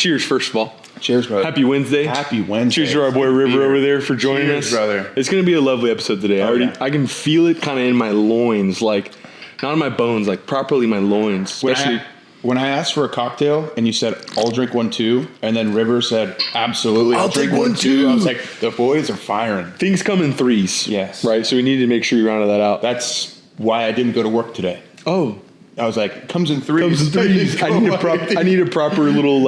Cheers, first of all. Cheers, brother. Happy Wednesday. Happy Wednesday. Cheers to our boy River over there for joining us. brother. It's going to be a lovely episode today. I can feel it kind of in my loins, like not in my bones, like properly my loins. Especially when I asked for a cocktail and you said, I'll drink one too, and then River said, absolutely, I'll drink one too. I was like, the boys are firing. Things come in threes. Yes. Right? So we need to make sure you rounded that out. That's why I didn't go to work today. Oh. I was like, comes in threes. I need a proper little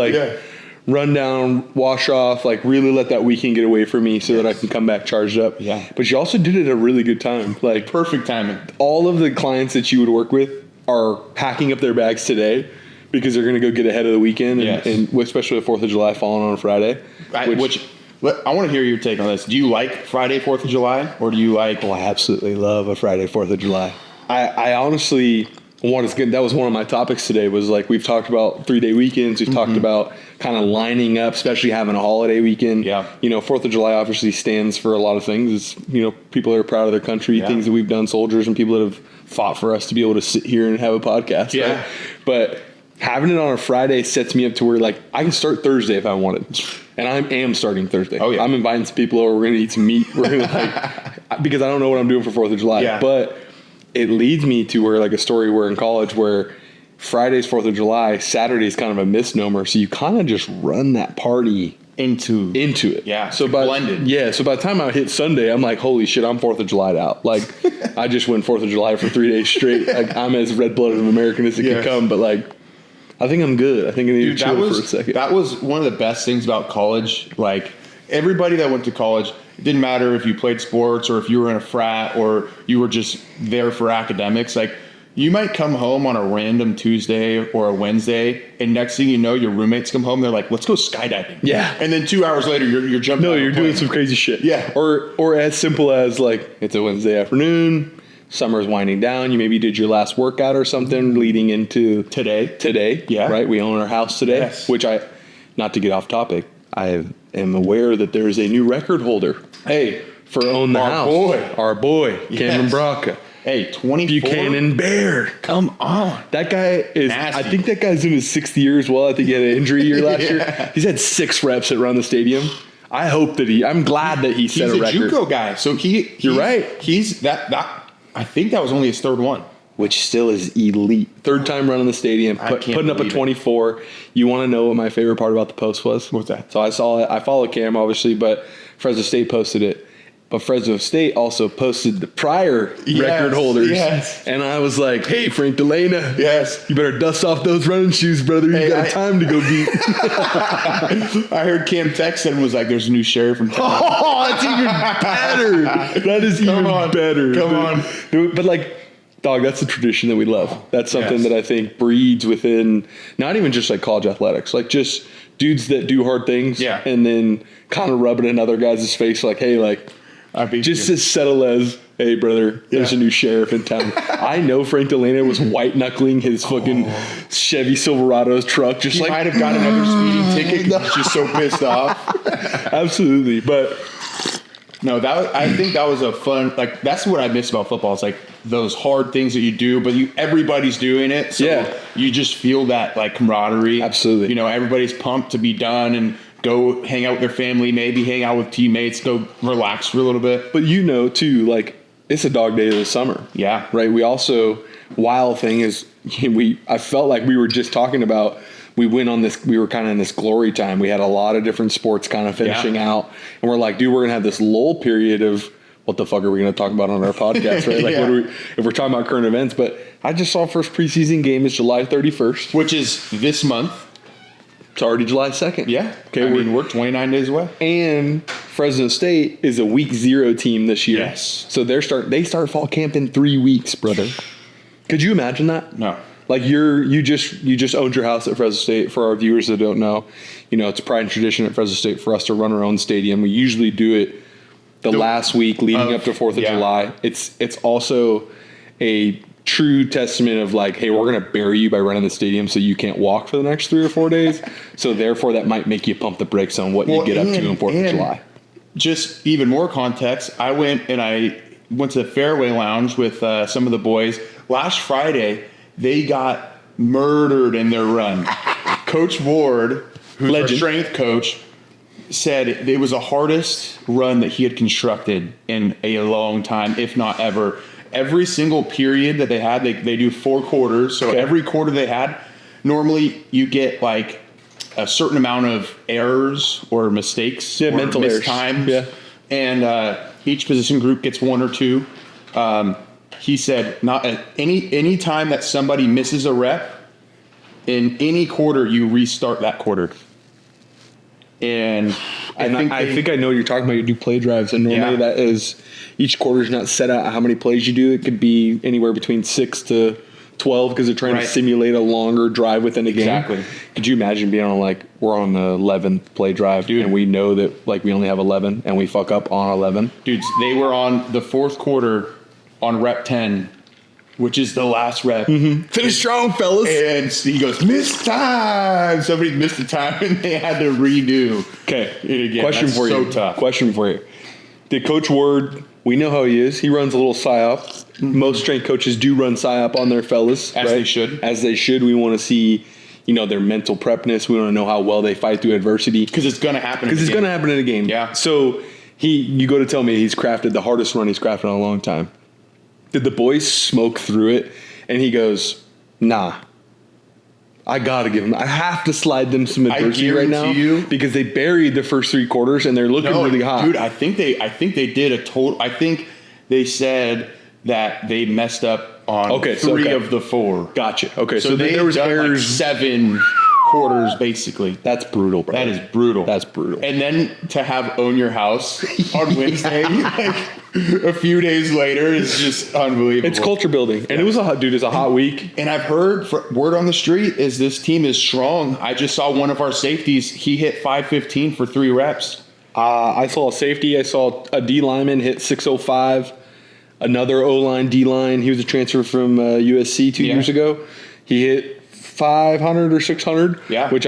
run down, wash off, like really let that weekend get away from me so that I can come back charged up. Yeah. But you also did it at a really good time. Like perfect timing. All of the clients that you would work with are packing up their bags today because they're going to go get ahead of the weekend, and especially the 4th of July falling on a Friday. I want to hear your take on this. Do you like Friday, 4th of July, or do you like... Oh, I absolutely love a Friday, 4th of July. I honestly... that was one of my topics today was like we've talked about 3-day weekends. We've talked about kind of lining up, especially having a holiday weekend. Yeah. 4th of July obviously stands for a lot of things. It's, people that are proud of their country, things that we've done, soldiers and people that have fought for us to be able to sit here and have a podcast. Yeah. Right? But having it on a Friday sets me up to where like I can start Thursday if I wanted. And I am starting Thursday. Oh, yeah. I'm inviting some people over. We're going to eat some meat. We're going to because I don't know what I'm doing for 4th of July. Yeah. But it leads me to where like a story where in college where Friday's 4th of July, Saturday's kind of a misnomer. So you kind of just run that party into it. Yeah. So blended. Yeah. So by the time I hit Sunday, I'm like, holy shit, I'm 4th of July'd out. Like I just went 4th of July for 3 days straight. Like I'm as red-blooded of an American as it can come. But like, I think I'm good. I think I need to chill for a second. That was one of the best things about college. Like everybody that went to college, it didn't matter if you played sports or if you were in a frat or you were just there for academics. Like you might come home on a random Tuesday or a Wednesday, and next thing you know, your roommates come home. They're like, "Let's go skydiving." Yeah. And then 2 hours later, you're jumping. No, you're doing some crazy shit. Yeah. Or as simple as like it's a Wednesday afternoon. Summer's winding down. You maybe did your last workout or something leading into today. Yeah. Right. We own our house today, which not to get off topic, I am aware that there is a new record holder. Hey, for Own the House. Our boy, Cameron Braca. Hey, 24. Buchanan Bear. Come on. That guy is, nasty. I think that guy's in his 6th year as well. I think he had an injury year last year. He's had 6 reps at Run the Stadium. I hope that I'm glad that he set a record. He's a JUCO guy. So you're right. He's that, I think that was only his 3rd one. Which still is elite. 3rd time running the stadium, putting up a 24. You want to know what my favorite part about the post was? What's that? So I saw it. I follow Cam, obviously, but Fresno State posted it. But Fresno State also posted the prior record holders. Yes. And I was like, hey, Frank Delana. Yes. You better dust off those running shoes, brother. You got time to go beat. I heard Cam text and was like, there's a new sheriff from town. Oh, that's even better. That is even better. Come on. Dude, but like, dog, that's a tradition that we love. That's something that I think breeds within not even just like college athletics, like just dudes that do hard things and then kind of rub it in other guys' face like, hey, like, just as settle as, hey, brother, there's a new sheriff in town. I know Frank Delana was white-knuckling his fucking Chevy Silverado's truck. Just he might have got another speeding ticket. He's just so pissed off. Absolutely. But no, I think that was a fun, like, that's what I miss about football. It's like those hard things that you do, but everybody's doing it. So you just feel that, like, camaraderie. Absolutely. Everybody's pumped to be done and go hang out with their family, maybe hang out with teammates, go relax for a little bit. But too, like, it's a dog day of the summer. Yeah. Right? We also, wild thing is, I felt like we were just talking about, we went on this, we were kind of in this glory time. We had a lot of different sports kind of finishing out. And we're like, dude, we're going to have this lull period of, what the fuck are we going to talk about on our podcast, right? Like, if we're talking about current events. But I just saw first preseason game is July 31st. Which is this month. It's already July 2nd. Yeah. Okay, we're 29 days away. And Fresno State is a week 0 team this year. Yes. So they start fall camp in 3 weeks, brother. Could you imagine that? No. Like you just owned your house at Fresno State. For our viewers that don't know, it's a pride and tradition at Fresno State for us to run our own stadium. We usually do it the last week leading up to 4th of July. It's also a true testament of like, hey, we're going to bury you by running the stadium so you can't walk for the next 3 or 4 days. So therefore that might make you pump the brakes on what you get up to on 4th of July. Just even more context, I went to the Fairway Lounge with some of the boys. Last Friday, they got murdered in their run. Coach Ward, who's our Legend. strength coach, said it was the hardest run that he had constructed in a long time, if not ever. Every single period that they had, they do 4 quarters. So every quarter they had, normally you get like a certain amount of errors or mistakes, or mental errors. mistimes. Yeah. And each position group gets 1 or 2. He said, not at any time that somebody misses a rep in any quarter, you restart that quarter. And I think I know what you're talking about. You do play drives, and normally that is each quarter is not set out how many plays you do. It could be anywhere between 6 to 12 because they're trying to simulate a longer drive within a game. Exactly. Could you imagine being on we're on the 11th play drive, dude, and we know that we only have 11 and we fuck up on 11? Dudes, they were on the 4th quarter on rep 10, which is the last rep. Mm-hmm. Finish strong, fellas. And he goes, missed time. Somebody missed the time and they had to redo. Okay. It again. Question That's for you. so tough. Question for you. Did Coach Ward, we know how he is. He runs a little psyop. Mm-hmm. Most strength coaches do run psyop on their fellas. As they should. As they should. We want to see, their mental prepness. We want to know how well they fight through adversity. Because it's going to happen. Because it's going to happen in a game. Yeah. So you go to tell me he's crafted the hardest run he's crafted in a long time. Did the boys smoke through it? And he goes, nah. I got to give them. I have to slide them some adversity right now because they buried the first 3 quarters and they're looking really hot. Dude, I think they did a total. I think they said that they messed up on 3 of the 4. Gotcha. Okay, so there was errors. 7 quarters basically. That's brutal, bro. That is brutal. That's brutal. And then to have Own Your House on Wednesday, a few days later, is just unbelievable. It's culture building, and it was it's a hot week. And I've heard word on the street is this team is strong. I just saw one of our safeties. He hit 515 for 3 reps. I saw a safety. I saw a D lineman hit 605. Another O-line, D-line. He was a transfer from USC 2 years ago. He hit 500 or 600. Yeah. Which,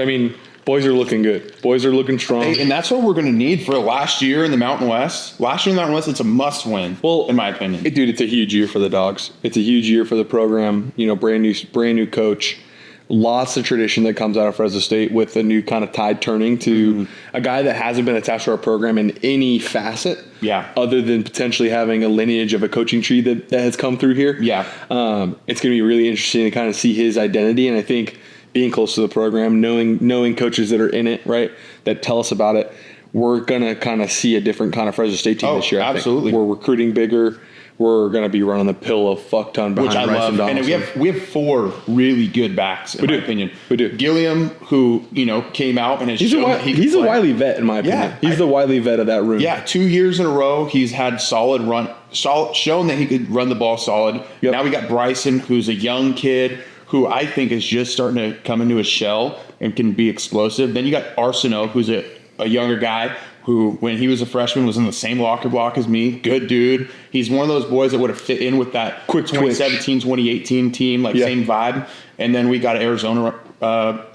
boys are looking good. Boys are looking strong. Hey, and that's what we're going to need for last year in the Mountain West. Last year in the Mountain West, it's a must-win, in my opinion. Dude, it's a huge year for the Dogs. It's a huge year for the program. Brand new coach. Lots of tradition that comes out of Fresno State with a new kind of tide turning to a guy that hasn't been attached to our program in any facet. Yeah. Other than potentially having a lineage of a coaching tree that has come through here. Yeah. It's going to be really interesting to kind of see his identity. And I think being close to the program, knowing coaches that are in it, right, that tell us about it, we're going to kind of see a different kind of Fresno State team this year. Absolutely. I think. We're recruiting bigger. We're going to be running the pill a fuck ton behind Which I Bryson love. Donaldson. And we have 4 really good backs, in my opinion. We do. Gilliam, who, came out and has shown that he can He's a play. wily vet, in my opinion. Yeah, He's the wily vet of that room. Yeah, 2 years in a row, he's had shown that he could run the ball solid. Yep. Now we got Bryson, who's a young kid who I think is just starting to come into his shell and can be explosive. Then you got Arsenault, who's a younger guy who, when he was a freshman, was in the same locker block as me. Good dude. He's one of those boys that would have fit in with that Quick 2017, 2018 team, same vibe. And then we got an Arizona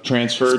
transfer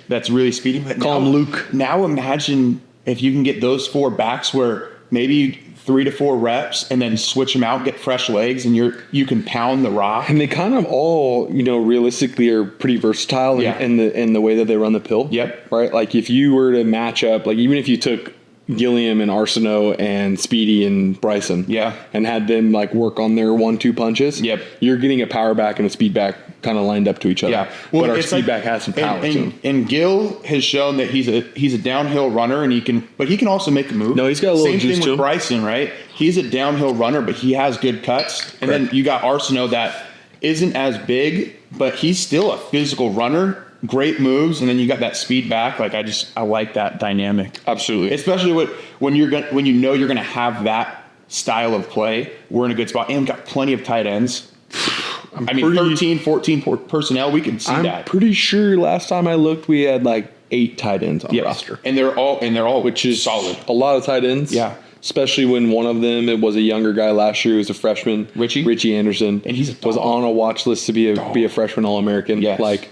that's really speedy. But Call him Luke. Now imagine if you can get those 4 backs where maybe 3 to 4 reps and then switch them out, get fresh legs, and you can pound the rock. And they kind of all, realistically are pretty versatile in the way that they run the pill. Yep. Right? Like if you were to match up, even if you took Gilliam and Arsenault and Speedy and Bryson. Yeah. And had them work on their 1-2 punches. Yep. You're getting a power back and a speed back kind of lined up to each other. Yeah. Well, but our speed back has some power to him. And Gil has shown that he's a downhill runner and he can also make a move. No, he's got a little Same juice thing to with him. Bryson, right? He's a downhill runner, but he has good cuts. And then you got Arsenault that isn't as big, but he's still a physical runner. Great moves, and then you got that speed back. I like that dynamic. Absolutely. Especially when you're gonna have that style of play. We're in a good spot, and we've got plenty of tight ends. 13, 14 personnel. We can see that. I'm pretty sure last time I looked, we had 8 tight ends on the roster, and they're all which is solid. A lot of tight ends. Yeah. Especially when one of them, it was a younger guy last year, who was a freshman, Richie Anderson, and he was on a watch list to be a freshman All-American. Yes.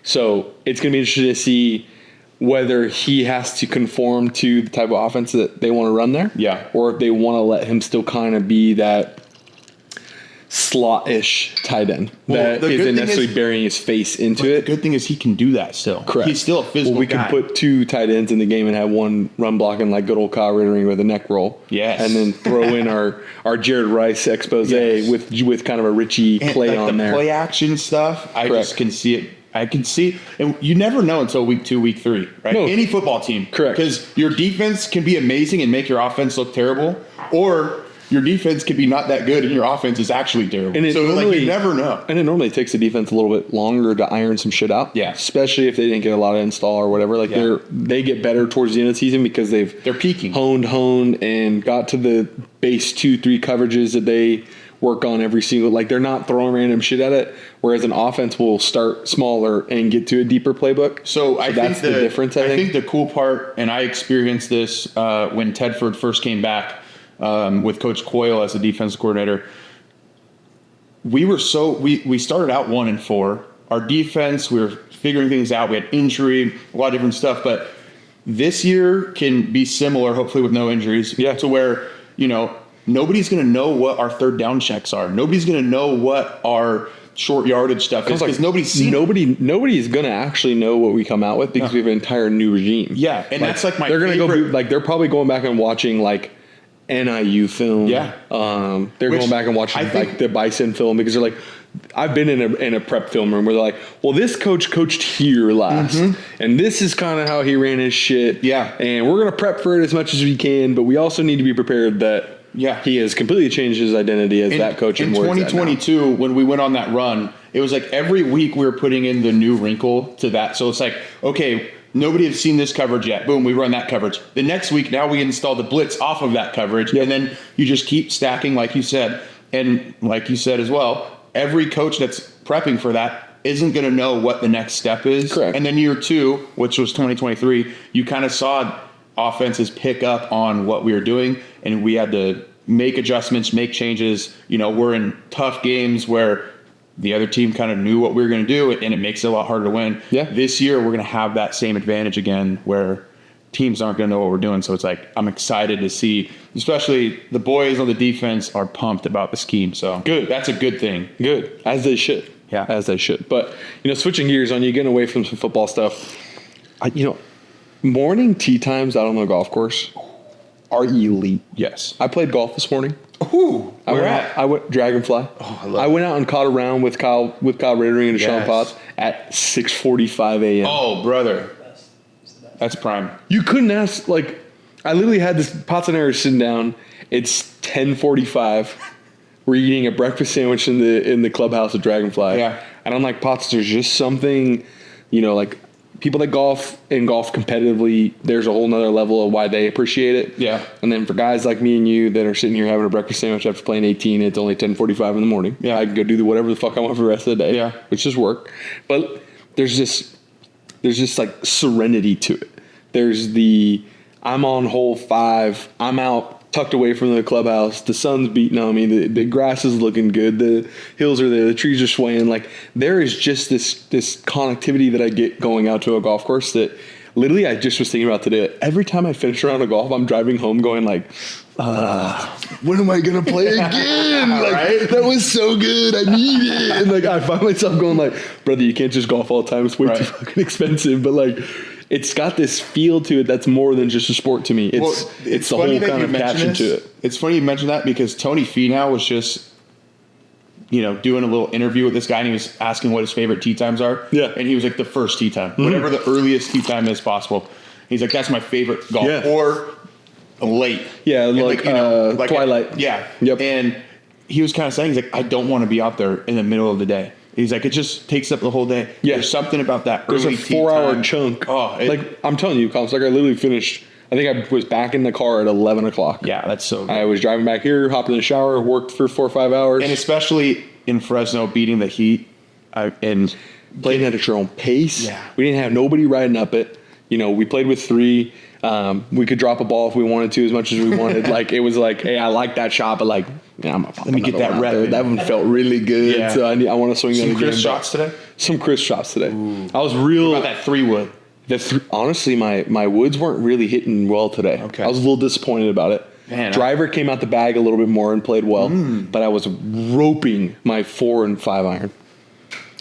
So it's going to be interesting to see whether he has to conform to the type of offense that they want to run there. Yeah. Or if they want to let him still kind of be that slot-ish tight end that the good isn't thing necessarily is- burying his face into The it. good thing is he can do that still. Correct. He's still a physical Well, we guy. can put 2 tight ends in the game and have one run blocking like good old Kyle Rittering with a neck roll. Yes. And then throw in our Jared Rice expose Yes. with kind of a Richie And, play like, on the there. play action stuff, I Correct. just can see it. I can see, and you never know until week 2, week 3, right? No. Any football team, Correct. Because your defense can be amazing and make your offense look terrible, or your defense could be not that good and your offense is actually terrible. And it so normally- you never know. And it normally takes the defense a little bit longer to iron some shit out. Yeah. Especially if they didn't get a lot of install or whatever. Like Yeah. they get better towards the end of the season because they're peaking. honed and got to the base 2-3 coverages that they work on every single, like they're not throwing random shit at it. Whereas an offense will start smaller and get to a deeper playbook. So I that's think the difference. I think the cool part, and I experienced this when Tedford first came back with Coach Coyle as the defense coordinator. We started out 1-4. Our defense, we were figuring things out. We had injury, a lot of different stuff, but this year can be similar, hopefully with no injuries. Yeah. To where nobody's going to know what our third down checks are. Nobody's going to know what our short yardage stuff is because nobody's seen it. Nobody's gonna actually know what we come out with because we have an entire new regime. Yeah, and that's like my they're gonna favorite. go like they're probably going back and watching like NIU film. Yeah. They're Which going back and watching I think- like the Bison film because they're like, I've been in a prep film room where they're like, well, this coach coached here last, and this is kind of how he ran his shit. Mm-hmm. Yeah. And we're gonna prep for it as much as we can, but we also need to be prepared that he has completely changed his identity as that coach. In and where he's at now. 2022, when we went on that run, it was like every week we were putting in the new wrinkle to that. So it's like, okay, nobody has seen this coverage yet. Boom, we run that coverage. The next week, now we install the blitz off of that coverage. And then you just keep stacking, like you said. And like you said as well, every coach that's prepping for that isn't going to know what the next step is. Correct. And then year 2, which was 2023, you kind of saw offenses pick up on what we were doing, and we had to make adjustments, make changes. We're in tough games where the other team kind of knew what we were going to do, and it makes it a lot harder to win. Yeah. This year, we're going to have that same advantage again where teams aren't going to know what we're doing. So it's like, I'm excited to see, especially the boys on the defense are pumped about the scheme. So Good. That's a good thing. Good, as they should. Yeah. As they should. But, switching gears on you, getting away from some football stuff, morning tee times out on the golf course are elite. Yes. I played golf this morning. Ooh, I went Dragonfly. Oh, I love I went out and caught a round with Kyle Rittering and Deshaun Yes. Potts at 6:45 a.m. Oh, brother. That's prime. You couldn't ask, I literally had this, Potts and I are sitting down. It's 10:45. We're eating a breakfast sandwich in the clubhouse at Dragonfly. Yeah. And I'm like, Potts, there's just something, like people that golf competitively, there's a whole nother level of why they appreciate it. Yeah. And then for guys like me and you that are sitting here having a breakfast sandwich after playing 18, it's only 10:45 in the morning. Yeah. I can go do whatever the fuck I want for the rest of the day. Yeah. Which is work. But there's just like serenity to it. There's I'm on hole 5. I'm out tucked away from the clubhouse. The sun's beating on me. The grass is looking good. The hills are there. The trees are swaying. Like there is just this connectivity that I get going out to a golf course that literally I just was thinking about today. Every time I finish a round of golf, I'm driving home going like, when am I going to play again? Like, that was so good. I need it. And like, I find myself going like, brother, you can't just golf all the time. It's way too fucking expensive. But like, it's got this feel to it that's more than just a sport to me. It's the whole kind of passion to it. It's funny you mentioned that because Tony Finau was just, doing a little interview with this guy, and he was asking what his favorite tee times are. Yeah. And he was like, the first tee time, whatever the earliest tee time is possible. He's like, that's my favorite golf. Yeah. Or late. Yeah, And like, twilight. Yeah. Yep. And he was kind of saying, he's like, I don't want to be out there in the middle of the day. He's like, it just takes up the whole day. Yeah. There's something about that There's early a tee 4-hour time. chunk. Oh, I'm telling you, Colin, like I literally finished. I think I was back in the car at 11 o'clock. yeah, that's so good. I was driving back here, hopped in the shower, worked for 4 or 5 hours. And especially in Fresno, beating the heat, and playing at your own pace. Yeah. We didn't have nobody riding up it. We played with 3. We could drop a ball if we wanted to, as much as we wanted. Like it was like, hey, I like that shot, but like, I'm gonna Let me get that rep in. That one felt really good. Yeah. So I want to swing that some again. crisp shots today. Some crisp shots today. Ooh. I was real. What about that 3-wood? Honestly, my woods weren't really hitting well today. Okay. I was a little disappointed about it. Man, Driver came out the bag a little bit more and played well, but I was roping my 4 and 5 iron.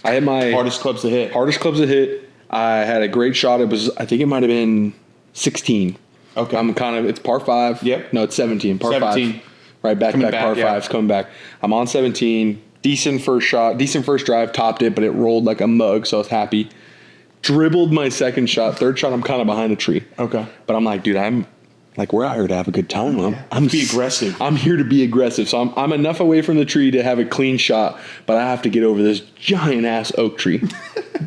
I had my hardest clubs to hit. I had a great shot. I think it might have been 16. Okay. It's par 5. Yep. No, it's 17. Par 17. 5. Right, back par 5s coming back. I'm on 17. Decent first shot. Decent first drive. Topped it, but it rolled like a mug, so I was happy. Dribbled my second shot. Third shot, I'm kind of behind a tree. Okay. But I'm like, dude, we're out here to have a good time. I'm be aggressive. I'm here to be aggressive. So I'm enough away from the tree to have a clean shot, but I have to get over this giant ass oak tree.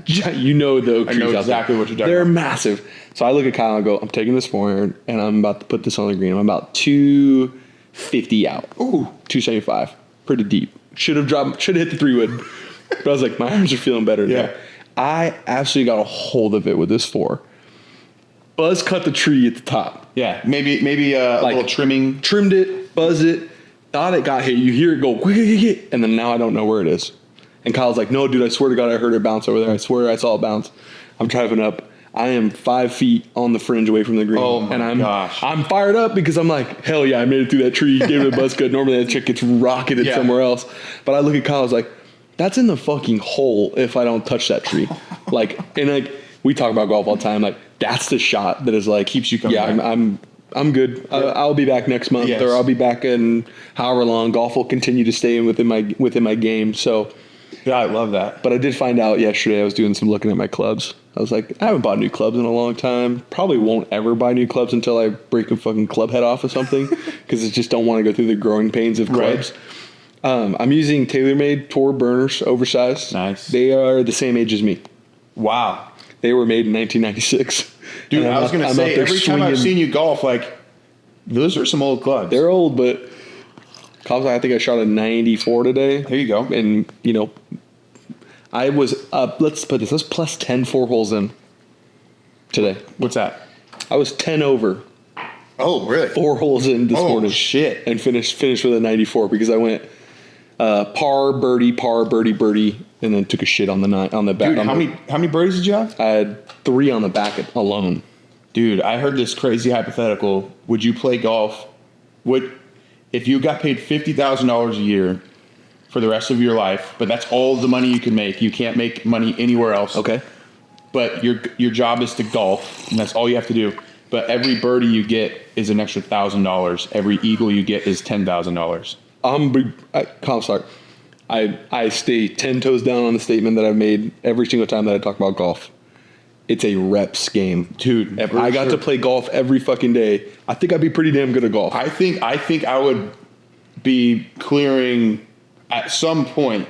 You know the oak trees. I know out exactly there. what you're talking They're about. massive. So I look at Kyle and go, I'm taking this 4-iron and I'm about to put this on the green. I'm about 250 out. Ooh. 275. Pretty deep. Should have hit the 3-wood. But I was like, my irons are feeling better now. Yeah. I absolutely got a hold of it with this 4. Buzz cut the tree at the top. Yeah. Maybe a little trimming. Trimmed it, buzzed it, thought it got hit. You hear it go, and then now I don't know where it is. And Kyle's like, no, dude, I swear to God, I heard it bounce over there. I swear I saw it bounce. I'm driving up. I am 5 feet on the fringe away from the green. Oh, my gosh. I'm fired up because I'm like, hell yeah, I made it through that tree. Gave it a buzz cut. Normally that chick gets rocketed somewhere else. But I look at Kyle, I was like, that's in the fucking hole if I don't touch that tree. We talk about golf all the time. Like, that's the shot that is like Keeps you coming back. I'm good. I'll be back next month, Yes. or I'll be back in however long. Golf will continue to stay within my game. So, Yeah, I love that. but I did find out yesterday. I was doing some looking at my clubs. I was like, I haven't bought new clubs in a long time. Probably won't ever buy new clubs until I break a fucking club head off or something, because I just don't want to go through the growing pains of clubs. I'm using TaylorMade Tour Burners, oversized. Nice. They are the same age as me. Wow. They were made in 1996. Dude, And I was going to I'm say, out there every time I've seen you golf, like, those are some old clubs. They're old, but I think I shot a 94 today. There you go. And, I was up, let's put this, let's plus 10 4 holes in today. What's that? I was 10 over Oh, really? 4 holes in this morning. Shit. And finished with a 94 because I went par, birdie, birdie, and then took a shit on the back. Dude, how many birdies did you have? I had 3 on the back alone. Dude, I heard this crazy hypothetical. Would you play golf? If you got paid $50,000 a year for the rest of your life, but that's all the money you can make. You can't make money anywhere else. Okay. But your job is to golf, and that's all you have to do. But every birdie you get is an extra $1,000. Every eagle you get is $10,000. I stay 10 toes down on the statement that I've made every single time that I talk about golf. It's a reps game. Dude, if I got to play golf every fucking day, I think I'd be pretty damn good at golf. I think I would be clearing at some point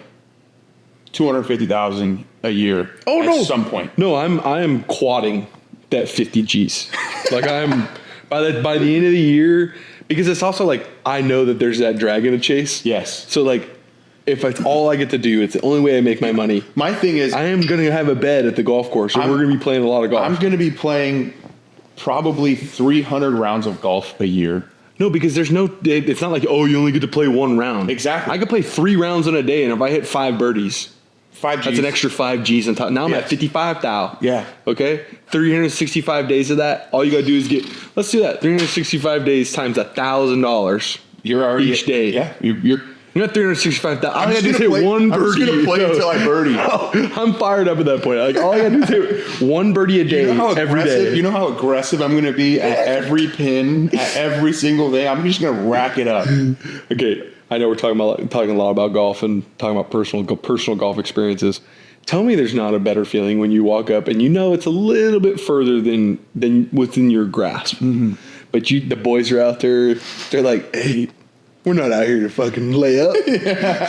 $250,000 a year. Oh, no. At some point. No, I am quadding that 50 G's. Like I'm by the end of the year, because it's also like I know that there's that dragon to chase. Yes. So like if it's all I get to do, it's the only way I make my money. My thing is, I am going to have a bed at the golf course, so we're going to be playing a lot of golf. I'm going to be playing probably 300 rounds of golf a year. No, because it's not like, oh, you only get to play 1 round. Exactly. I could play 3 rounds in a day, and if I hit 5 birdies, 5 G's. that's an extra 5 G's on top. Now I'm at 55,000. Yeah. Okay? 365 days of that, all you got to do is let's do that. 365 days times $1,000. You're already each day. Yeah. You're not 365,000. All I got to do is play, hit 1 birdie. I'm just going to play until I birdie. I'm fired up at that point. Like all I got to do is hit 1 birdie a day every day. You know how aggressive I'm going to be at every pin, at every single day? I'm just going to rack it up. Okay, I know we're talking a lot about golf and talking about personal golf experiences. Tell me there's not a better feeling when you walk up and you know it's a little bit further than within your grasp. Mm-hmm. But the boys are out there. They're like, hey, we're not out here to fucking lay up.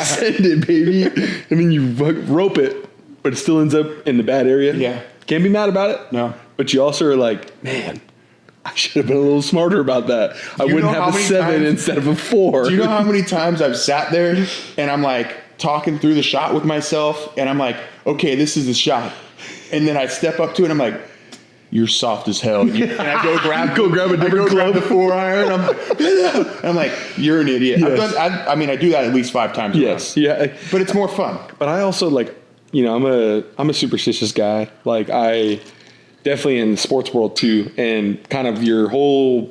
Send it, baby. And then you rope it, but it still ends up in the bad area. Yeah. Can't be mad about it. No. But you also are like, man, I should have been a little smarter about that. I wouldn't have a 7 instead of a 4. Do you know how many times I've sat there and I'm like talking through the shot with myself and I'm like, okay, this is the shot. And then I step up to it and I'm like, you're soft as hell. And I go grab a different club. Grab the 4-iron. I'm like, you're an idiot. Yes. I do that at least 5 times. Yes. Yeah. But it's more fun. But I also I'm a superstitious guy. Like I definitely in the sports world too, and kind of your whole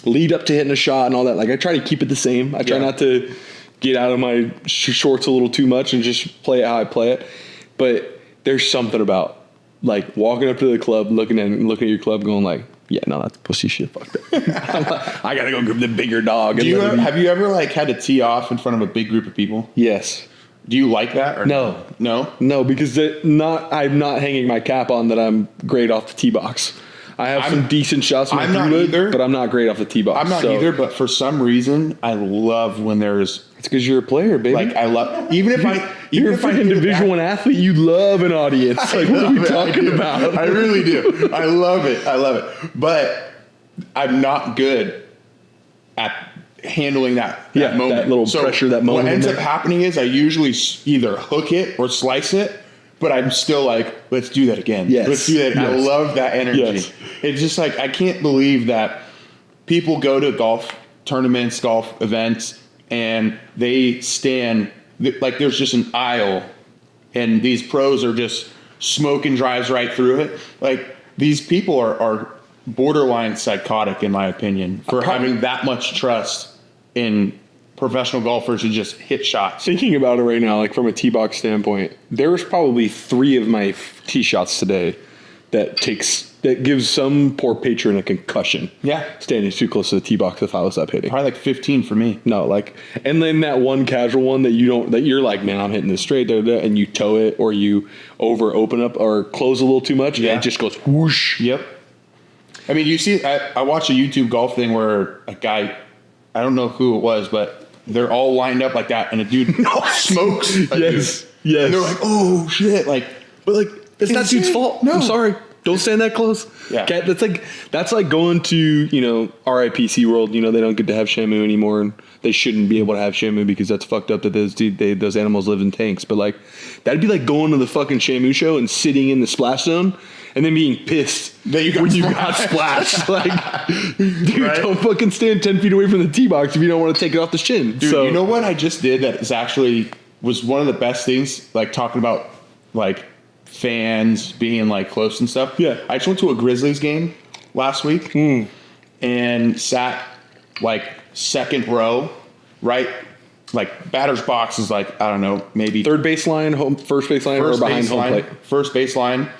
lead up to hitting a shot and all that. Like I try to keep it the same. I try not to get out of my shorts a little too much and just play it how I play it. But there's something about like walking up to the club, looking at your club, going like, yeah, no, that's pussy shit. Fuck that. I gotta go grab the bigger dog. Have you ever like had to tee off in front of a big group of people? Yes. Do you like that? Or no, because I'm not hanging my cap on that I'm great off the tee box. I have some decent shots. I'm not either, but I'm not great off the tee box. I'm not either, but for some reason, I love when there's. It's because you're a player, baby. Like I love even if you're a freaking Division I athlete. You love an audience. Like what are we talking about? I really do. I love it. But I'm not good at handling that moment. That little pressure, that moment. What ends up happening is I usually either hook it or slice it. But I'm still like, let's do that again. Yes. Let's do that. Yes. I love that energy. Yes. It's just like, I can't believe that people go to golf tournaments, golf events, and they stand, like there's just an aisle, and these pros are just smoking drives right through it. Like, these people are borderline psychotic, in my opinion, for having that much trust in professional golfers who just hit shots. Thinking about it right now, like from a tee box standpoint, there's probably 3 of my tee shots today that gives some poor patron a concussion. Yeah. Standing too close to the tee box if I was up hitting. Probably like 15 for me. No, like, and then that one casual one that you're like, man, I'm hitting this straight there, and you toe it or you open up or close a little too much and it just goes whoosh. Yep. I mean, you see, I watched a YouTube golf thing where a guy, I don't know who it was, but they're all lined up like that, and a dude smokes. Yes. And they're like, "Oh shit!" Like, but like, it's that dude's fault. No, I'm sorry. Don't stand that close. Yeah. That's like going to RIP SeaWorld. They don't get to have Shamu anymore, and they shouldn't be able to have Shamu because that's fucked up that those animals live in tanks. But like, that'd be like going to the fucking Shamu show and sitting in the splash zone. And then being pissed that you got splashed. Like, dude, right? Don't fucking stand 10 feet away from the tee box if you don't want to take it off the shin. Dude, you know what I just did that was one of the best things, like talking about like fans being like close and stuff. Yeah. I just went to a Grizzlies game last week and sat like second row, right? Like batter's box is like, I don't know, maybe third baseline, first baseline, or behind home plate. First baseline,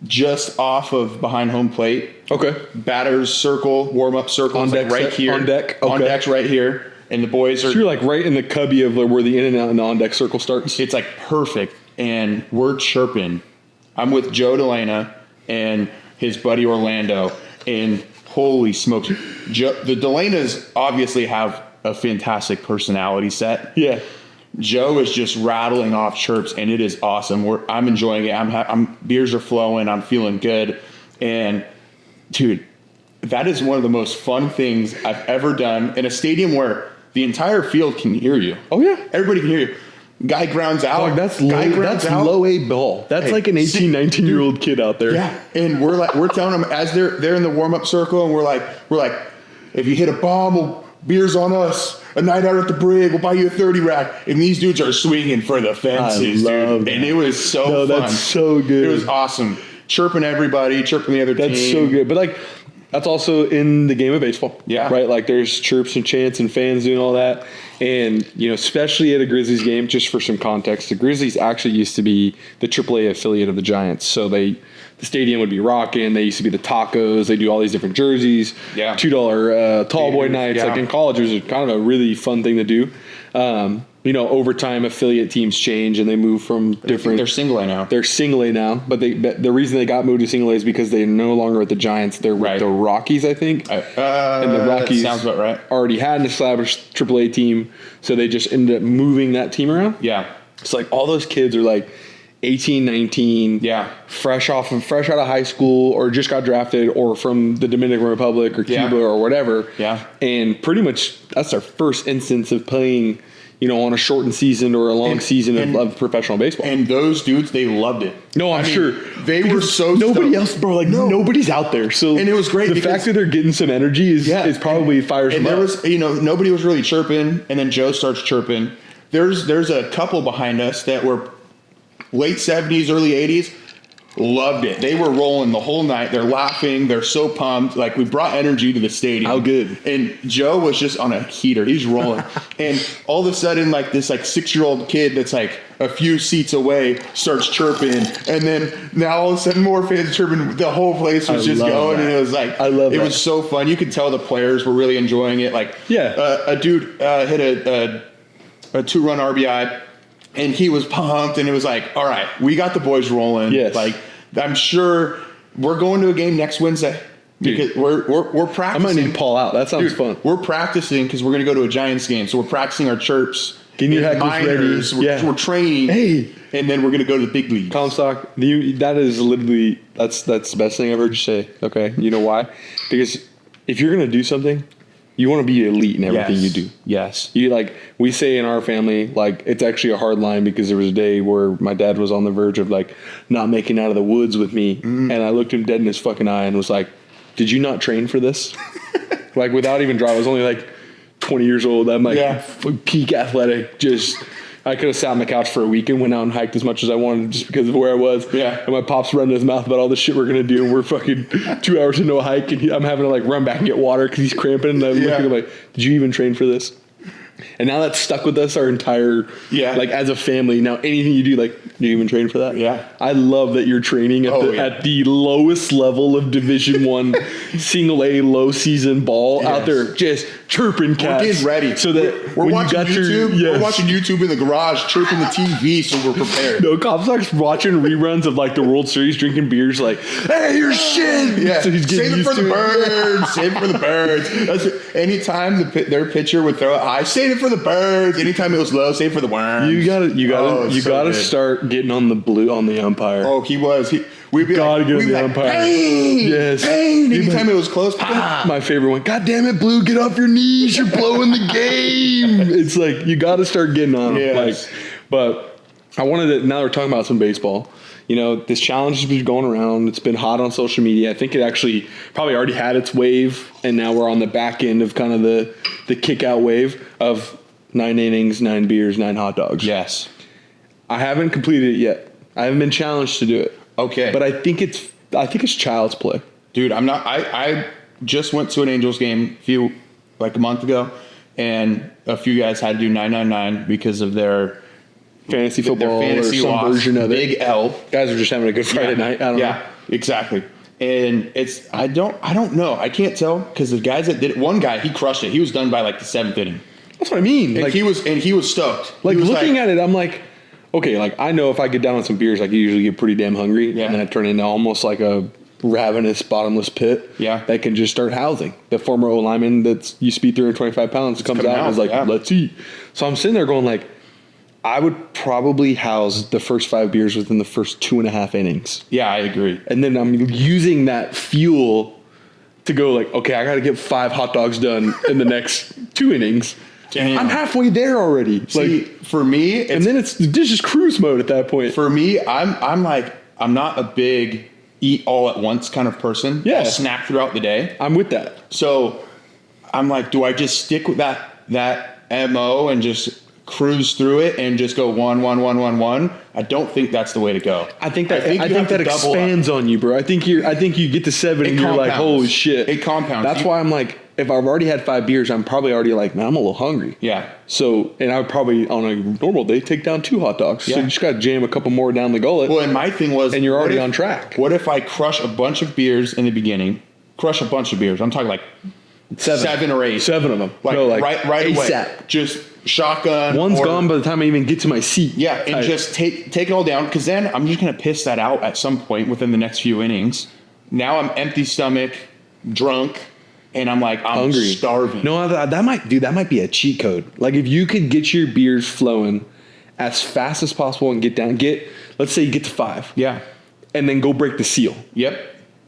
just off of behind home plate. Okay. Batter's circle, warm up circle on deck, right here. On deck. Okay. On deck's right here. And the boys are. So you're like right in the cubby of where the in and out and the on deck circle starts. It's like perfect. And we're chirping. I'm with Joe Delana and his buddy Orlando. And holy smokes. The Delanas obviously have a fantastic personality set. Yeah. Joe is just rattling off chirps, and it is awesome. I'm enjoying it. I'm beers are flowing. I'm feeling good, and dude, that is one of the most fun things I've ever done in a stadium where the entire field can hear you. Oh yeah, everybody can hear you. Guy grounds out. Dog, that's low A ball. That's like an 18, 19-year-old kid out there. Yeah, and we're telling them as they're in the warm up circle, and we're like, if you hit a bomb, beers on us. A night out at the Brig, we'll buy you a 30 rack. And these dudes are swinging for the fences, dude. And it was so fun. That's so good. It was awesome. Chirping everybody, chirping the other team. That's so good. But like, that's also in the game of baseball. Yeah. Right? Like there's chirps and chants and fans doing all that. And, especially at a Grizzlies game, just for some context, the Grizzlies actually used to be the AAA affiliate of the Giants. So the stadium would be rocking. They used to be the tacos. They do all these different jerseys. Yeah. $2 tall boy nights. Yeah. Like in college, it was kind of a really fun thing to do. Over time, affiliate teams change and they move from different. They're single A now. They're single A now, but the reason they got moved to single A is because they're no longer with the Giants. They're with the Rockies, I think. And the Rockies sounds about right. Already had an established AAA team, so they just ended up moving that team around. Yeah. It's like all those kids are like 18, 19, fresh out of high school, or just got drafted, or from the Dominican Republic or Cuba or whatever. Yeah. And pretty much that's their first instance of playing, on a shortened season or a long season of professional baseball. And those dudes, they loved it. No, I'm sure. They were so nobody stoked. else, bro. Like nobody's out there. So and it was great. The fact that they're getting some energy is probably fires them up. And there was, nobody was really chirping, and then Joe starts chirping. There's a couple behind us that were late 70s, early 80s. loved it. They were rolling the whole night. They're laughing. They're so pumped. Like, we brought energy to the stadium. How good. And Joe was just on a heater. He's rolling. And all of a sudden, like, this, like, 6-year-old kid that's, like, a few seats away starts chirping. And then now all of a sudden more fans chirping. The whole place was just going. That. And it was, like, it was so fun. You could tell the players were really enjoying it. Like, a dude hit a 2-run RBI. And he was pumped, and it was like, all right, we got the boys rolling. Yes. Like, I'm sure we're going to a game next Wednesday because we're practicing. I might need to Paul out. That sounds fun. We're practicing because we're going to go to a Giants game, so we're practicing our chirps. Getting your heckles ready. We're training. Hey. And then we're going to go to the big league. Comstock, that is literally, that's the best thing I've heard you say. Okay, you know why? Because if you're going to do something, you want to be elite in everything you do. Yes. You like, we say in our family, like, it's actually a hard line because there was a day where my dad was on the verge of, like, not making out of the woods with me. And I looked him dead in his fucking eye and was like, did you not train for this? Like, without even drawing. I was only like 20 years old. I'm like, peak athletic, just... I could have sat on the couch for a week and went out and hiked as much as I wanted just because of where I was. Yeah. And my pop's running his mouth about all the shit we're going to do. And we're fucking 2 hours into a hike. And I'm having to like run back and get water because he's cramping. And I'm looking at him like, did you even train for this? And now that's stuck with us our entire, like as a family. Now anything you do, like, do you even train for that? Yeah. I love that you're training at the lowest level of Division I single A low season ball out there, just chirping cats. We're getting ready. So that we're watching YouTube. We're watching YouTube in the garage, chirping the TV, so we're prepared. No, Comstock's watching reruns of like the World Series, drinking beers, like, hey, you're shit. Yeah. So he's Save it for the birds. Save it for the birds. Anytime their pitcher would throw it high, save it for the birds. Anytime it was low, save it for the worms. You gotta start getting on the umpire. Oh, we'd be gotta like, get on the umpire. Pain! Yes. Pain! Anytime it was close. My favorite one. God damn it, Blue, get off your knees. You're blowing the game. It's like, you got to start getting on them. Yes. Like, but I wanted to, now we're talking about some baseball. You know, this challenge has been going around. It's been hot on social media. I think it actually probably already had its wave, and now we're on the back end of kind of the kick out wave of 9 innings, 9 beers, 9 hot dogs. Yes. I haven't completed it yet. I haven't been challenged to do it. Okay. But I think it's child's play. Dude, I just went to an Angels game a month ago, and a few guys had to do 999 because of their fantasy football or some loss, version of Big L. Guys are just having a good Friday night. I don't know. Exactly. And I don't know. I can't tell because the guys that did it, one guy, he crushed it. He was done by like the 7th inning. That's what I mean. And like, he was stoked. Like, looking at it, I'm like, okay, like, I know if I get down on some beers, like, you usually get pretty damn hungry. Yeah. And then I turn into almost like a ravenous bottomless pit. Yeah. That can just start housing. The former O lineman that's used to be 325 pounds comes out and is like, let's eat. So I'm sitting there going like, I would probably house the first 5 beers within the first 2.5 innings. Yeah, I agree. And then I'm using that fuel to go like, okay, I got to get 5 hot dogs done in the next 2 innings. Damn. I'm halfway there already. See, like, for me, and then it's just cruise mode at that point. For me, I'm not a big eat all at once kind of person. Yeah. I'll snack throughout the day. I'm with that. So I'm like, do I just stick with that MO and just cruise through it and just go 1, 1, 1, 1, 1? I don't think that's the way to go. I think that expands on you, bro. I think you get to 7 and you're like, holy shit. It compounds. That's why I'm like, if I've already had 5 beers, I'm probably already like, man, I'm a little hungry. Yeah. So, and I would probably on a normal day take down 2 hot dogs. Yeah. So you just got to jam a couple more down the gullet. Well, and my thing was, and you're already on track. What if I crush a bunch of beers in the beginning? Crush a bunch of beers. I'm talking like 7 or 8. 7 of them. Like, no, like right away. Just shotgun. One's gone by the time I even get to my seat. Yeah, and just take it all down, because then I'm just going to piss that out at some point within the next few innings. Now I'm empty stomach, drunk, and I'm like, I'm hungry, starving. No, that might be a cheat code. Like, if you could get your beers flowing as fast as possible and let's say you get to 5. Yeah. And then go break the seal. Yep.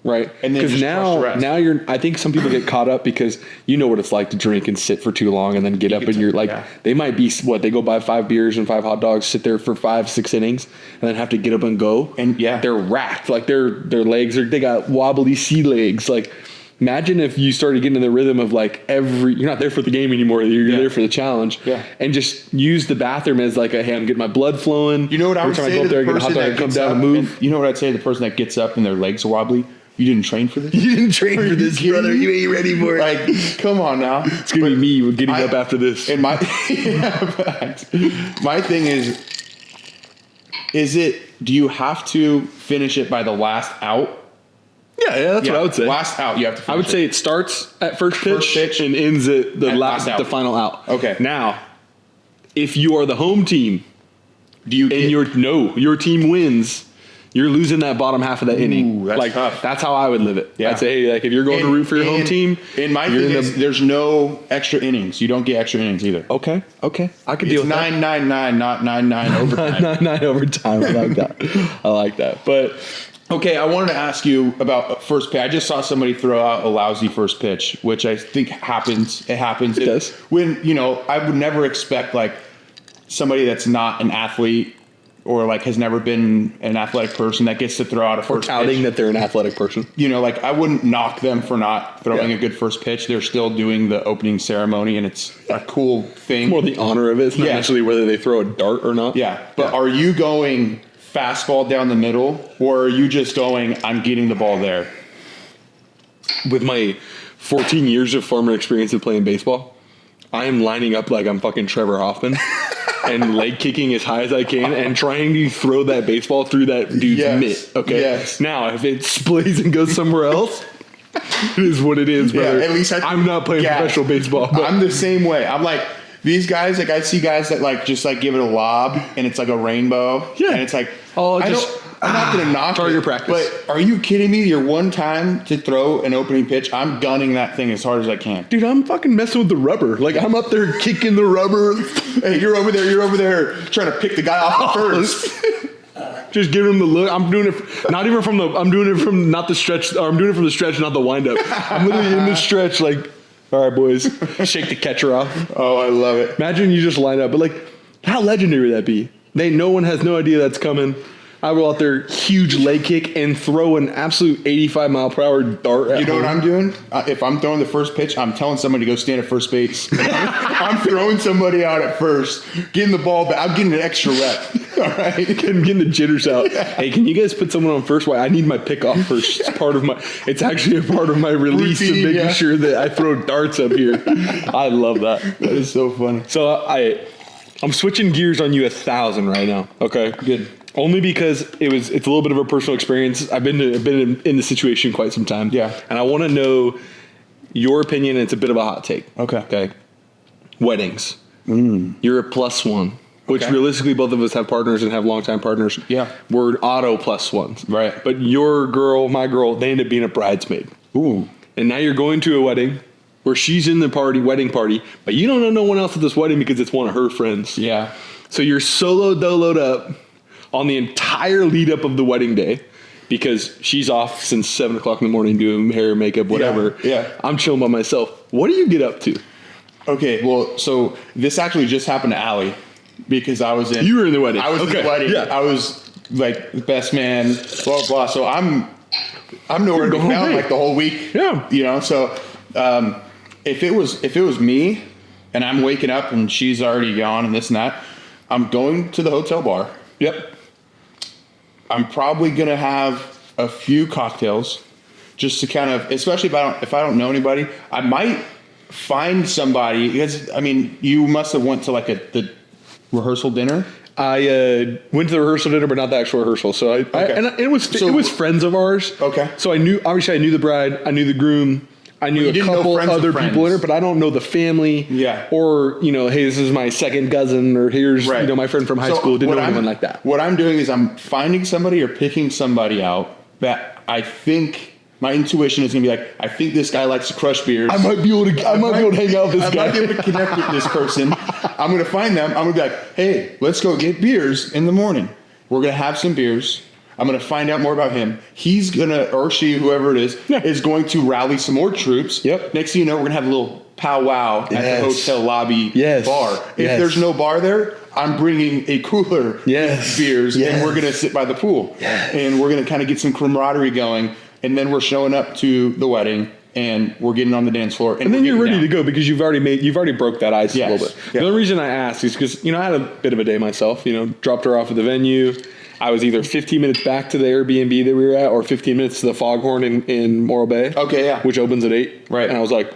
Right. And then now I think some people get caught up because you know what it's like to drink and sit for too long and then get up and you're like, they might be they go buy 5 beers and 5 hot dogs, sit there for 5-6 innings and then have to get up and go. And they're racked. Like their legs they got wobbly sea legs. Like, Imagine if you started getting in the rhythm of like you're not there for the game anymore. You're there for the challenge. Yeah. And just use the bathroom as like hey, I'm getting my blood flowing. You know what I would say to the person that come gets down up, and move. you know what I'd say to the person that gets up and their legs are wobbly? You didn't train for this? You didn't train for this, brother. You ain't ready for it. Like, come on now. It's going to be me getting up after this. And my thing is do you have to finish it by the last out? Yeah, that's what I would say. Last out, you have to finish I would say it starts at first pitch and ends at last out. the final out. Okay. Now, if you are the home team, and your team wins, you're losing that bottom half of that inning. That's like tough. That's how I would live it. Yeah. I'd say, hey, like if you're going to root for your home team, and my thing is, there's no extra innings. You don't get extra innings either. Okay, I can deal with that. 9-9-9, not 9-9 overtime. 9-9 overtime. I like that. I like that. But okay, I wanted to ask you about first pitch. I just saw somebody throw out a lousy first pitch, which I think happens. It happens. It does. When I would never expect like somebody that's not an athlete or like has never been an athletic person that gets to throw out a first touting pitch. that they're an athletic person. Like I wouldn't knock them for not throwing a good first pitch. They're still doing the opening ceremony, and it's a cool thing. More the honor of it. It's not actually whether they throw a dart or not. Yeah, but are you going fastball down the middle, or are you just going, I'm getting the ball there? With my 14 years of farmer experience of playing baseball, I am lining up like I'm fucking Trevor Hoffman and leg kicking as high as I can and trying to throw that baseball through that dude's mitt. Okay. Yes. Now, if it splays and goes somewhere else, it is what it is, brother. Yeah, at least I'm not playing professional baseball. But I'm the same way. I'm like, these guys, like I see guys that like just like give it a lob and it's like a rainbow. Yeah. And it's like, I'm not going to knock target practice. But are you kidding me? Your one time to throw an opening pitch, I'm gunning that thing as hard as I can. Dude, I'm fucking messing with the rubber. Like I'm up there kicking the rubber. Hey, you're over there trying to pick the guy off first. Just giving him the look. I'm doing it not even from the. I'm doing it from not the stretch. Or I'm doing it from the stretch, not the windup. I'm literally in the stretch, like, all right, boys, shake the catcher off. Oh, I love it. Imagine you just line up, but like, how legendary would that be? No one has no idea that's coming. I go out there, huge leg kick, and throw an absolute 85-mile-per-hour dart at You know home. what I'm doing? If I'm throwing the first pitch, I'm telling somebody to go stand at first base. I'm throwing somebody out at first, getting the ball back. I'm getting an extra rep. All right, getting the jitters out. Hey, can you guys put someone on first? Why? I need my pickoff first. It's part of my. It's actually a part of my release routine, of making sure that I throw darts up here. I love that. That is so funny. So I'm switching gears on you 1,000 right now. Okay, good. Only because it's a little bit of a personal experience. I've been in the situation quite some time. Yeah. And I want to know your opinion. And it's a bit of a hot take. Okay. Weddings. You're a plus one, which realistically both of us have partners and have longtime partners. Yeah. We're auto plus ones. Right. But your girl, my girl, they end up being a bridesmaid. Ooh. And now you're going to a wedding where she's in the wedding party, but you don't know no one else at this wedding because it's one of her friends. Yeah. So you're solo doloed up on the entire lead up of the wedding day because she's off since 7 o'clock in the morning doing hair, makeup, whatever. Yeah. I'm chilling by myself. What do you get up to? Okay. Well, so this actually just happened to Allie because I was in. You were in the wedding. I was in the wedding. Yeah. I was like the best man, blah, blah, blah. So I'm nowhere to be found like the whole week. Yeah. So if it was me and I'm waking up and she's already gone and this and that, I'm going to the hotel bar. Yep. I'm probably gonna have a few cocktails, just to kind of, especially if I don't know anybody. I might find somebody because I mean, you must have went to like the rehearsal dinner. I went to the rehearsal dinner, but not the actual rehearsal. So it was friends of ours. Okay. So I knew the bride, I knew the groom. I knew a couple other people in it, but I don't know the family. Yeah. Or, hey, this is my second cousin, or here's, my friend from high school. Didn't know anyone like that. What I'm doing is I'm finding somebody or picking somebody out that I think my intuition is going to be like, I think this guy likes to crush beers. I might be able to hang out with this guy. I might be able to connect with this person. I'm going to find them. I'm going to be like, hey, let's go get beers in the morning. We're going to have some beers. I'm going to find out more about him. He's going to, or she, whoever it is going to rally some more troops. Yep. Next thing you know, we're going to have a little powwow at the hotel lobby bar. If there's no bar there, I'm bringing a cooler of beers, and we're going to sit by the pool. And we're going to kind of get some camaraderie going. And then we're showing up to the wedding. and we're getting on the dance floor, and then you're ready to go because you've already broke that ice a little bit. Yeah. The only reason I asked is because I had a bit of a day myself. Dropped her off at the venue. I was either 15 minutes back to the Airbnb that we were at, or 15 minutes to the Foghorn in Morro Bay. Okay, yeah. Which opens at 8. Right. And I was like,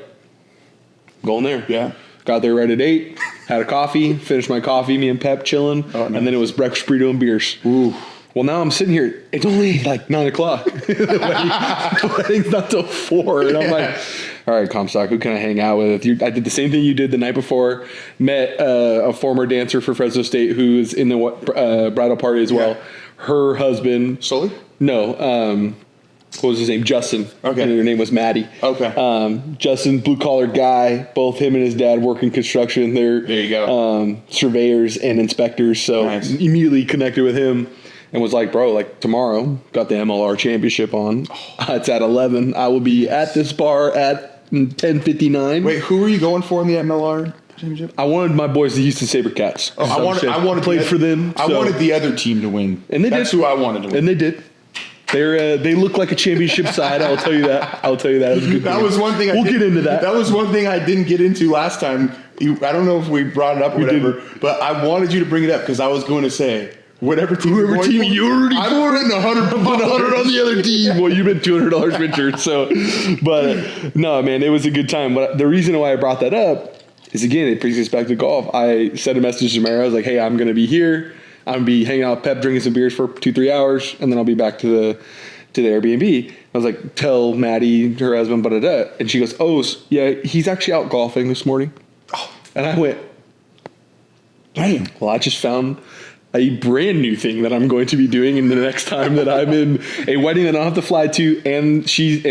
going there. Yeah. Got there right at 8. Had a coffee. Finished my coffee. Me and Pep chilling. Oh, nice. And then it was breakfast burrito and beers. Ooh. Well, now I'm sitting here. It's only like 9 o'clock. the wedding's not till 4. And I'm like, all right, Comstock, who can I hang out with? I did the same thing you did the night before. Met a former dancer for Fresno State who's in the bridal party as well. Her husband. Sully? No. What was his name? Justin. Okay. And her name was Maddie. Okay. Justin, blue-collar guy. Both him and his dad work in construction. There you go. Surveyors and inspectors. So nice. Immediately connected with him. And was like, bro, like tomorrow, got the MLR championship on. It's at 11. I will be at this bar at 10:59. Wait, who were you going for in the MLR championship? I wanted my boys, the Houston SaberCats. Oh, I wanted played for them. I wanted the other team to win. And they That's did. who I wanted to win. And they did. They look like a championship side. I'll tell you that. It was a good. That was one thing. We'll get into that. That was one thing I didn't get into last time. I don't know if we brought it up or whatever, but I wanted you to bring it up because I was going to say whoever team you already. I'm putting 100 on the other team. Well, you bet $200 Richard. So, but no, man, it was a good time. But the reason why I brought that up is again, it brings us back to golf. I sent a message to Mara. I was like, hey, I'm going to be here. I'm going to be hanging out with Pep, drinking some beers for 2-3 hours, and then I'll be back to the Airbnb. I was like, tell Maddie, her husband, and she goes, oh, yeah, he's actually out golfing this morning. And I went, damn. Well, I just found a brand new thing that I'm going to be doing in the next time that I'm in a wedding that I don't have to fly to, and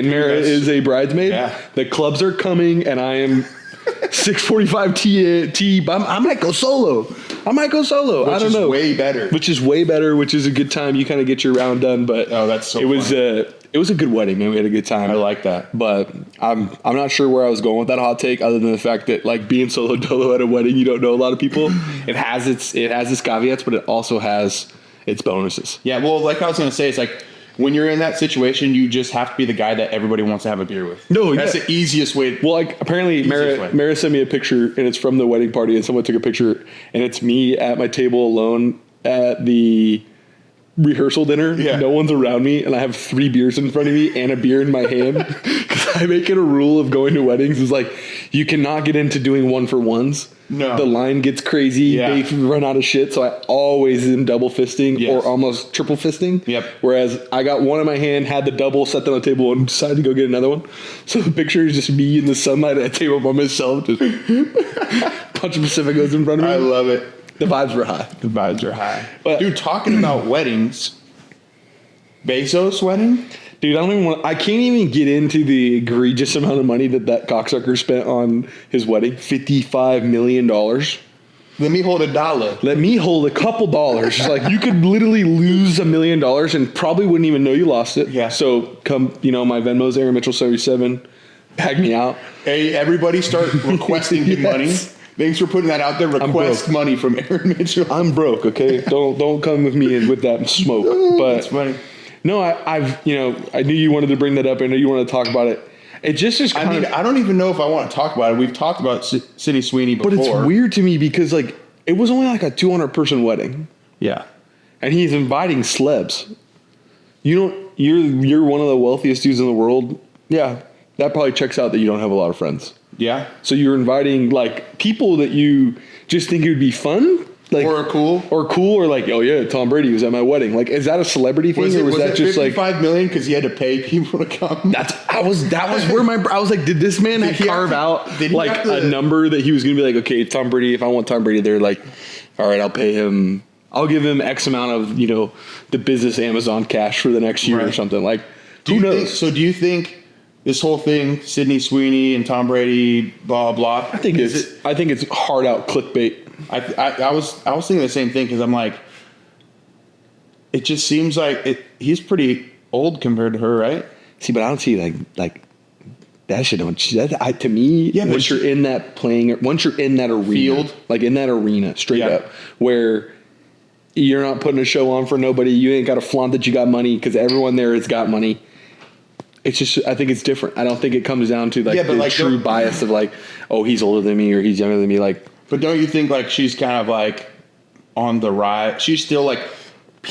Mara is a bridesmaid. Yeah. The clubs are coming, and I am 6:45 T. But I might go solo. I don't know. Which is way better. Which is a good time. You kind of get your round done. But that's so. It was a good wedding, man. We had a good time. I like that. But I'm not sure where I was going with that hot take, other than the fact that like being solo dolo at a wedding, you don't know a lot of people. It has its caveats, but it also has its bonuses. Yeah. Well, like I was gonna say, it's like when you're in that situation, you just have to be the guy that everybody wants to have a beer with. No, that's the easiest way. Well, like apparently Mara sent me a picture, and it's from the wedding party, and someone took a picture, and it's me at my table alone at the rehearsal dinner. Yeah. No one's around me, and I have 3 beers in front of me and a beer in my hand. Because I make it a rule of going to weddings is like you cannot get into doing 1-for-1s. No. The line gets crazy. Yeah. They run out of shit. So I always am double fisting or almost triple fisting. Yep. Whereas I got one in my hand, had the double, set them on the table, and decided to go get another one. So the picture is just me in the sunlight at a table by myself, just bunch of Pacificos in front of me. I love it. The vibes were high. But, dude, talking about weddings, Bezos' wedding? Dude, I can't even get into the egregious amount of money that cocksucker spent on his wedding. $55 million. Let me hold $1. Let me hold a couple dollars. Like you could literally lose $1 million and probably wouldn't even know you lost it. Yeah. So come, my Venmo's Aaron Mitchell 77. Bag me out. Hey, everybody start requesting him money. Thanks for putting that out there. Request money from Aaron Mitchell. I'm broke, okay? Don't come with me with that smoke. But that's funny. No, I knew you wanted to bring that up. I know you wanted to talk about it. It just is kind of. I don't even know if I want to talk about it. We've talked about Sydney Sweeney before. But it's weird to me because it was only like a 200-person wedding. Yeah. And he's inviting celebs. You're one of the wealthiest dudes in the world. Yeah. That probably checks out that you don't have a lot of friends. Yeah. So you're inviting people that you just think it would be fun, or cool, or like, oh yeah, Tom Brady was at my wedding. Like, is that a celebrity thing, or was that just $55 million because he had to pay people to come? That was where I was like, did this man carve out a number that he was gonna be like, okay, Tom Brady, if I want Tom Brady, they're like, all right, I'll pay him. I'll give him X amount of the business Amazon cash for the next year or something. Like, who knows? Do you think? This whole thing, Sydney Sweeney and Tom Brady, blah blah. I think it's hard out clickbait. I was thinking the same thing because I'm like, it just seems like he's pretty old compared to her, right? See, but I don't see like that shit. To me, yeah, once you're in that arena, field, like in that arena, straight up, where you're not putting a show on for nobody, you ain't got to flaunt that you got money because everyone there has got money. It's just, I think it's different. I don't think it comes down to like Yeah, but the like, true bias of like, oh, he's older than me or he's younger than me. Like, But don't you think like she's kind of like on the rise? She's still like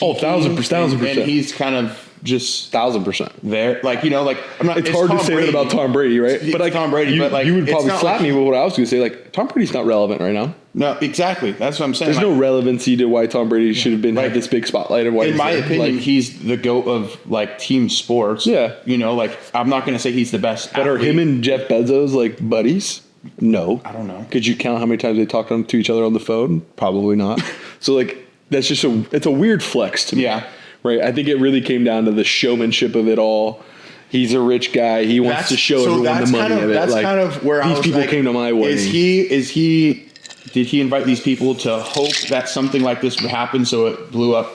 oh, 1,000%. and he's kind of just 1,000%. there. Like, you know, like I'm not. It's hard Tom to say Brady. that about Tom Brady, right? It's But like Tom Brady, you, but like you would it's probably not slap like- me with what I was going to say. Like Tom Brady's not relevant right now. No, exactly. That's what I'm saying. There's Like, no relevancy to why Tom Brady should have been Like, had this big spotlight and why. in he's my there. opinion, Like, he's the GOAT of like team sports. Yeah. You know, like I'm not going to say he's the best. but are athlete. him and Jeff Bezos like buddies? No. I don't know. Could you count how many times they talked to each other on the phone? Probably not. So like that's just it's a weird flex to me. Yeah. Right. I think it really came down to the showmanship of it all. He's a rich guy. He wants to show everyone the money of it. That's like, kind of where I these was people like, came to my wedding. Did he invite these people to hope that something like this would happen so it blew up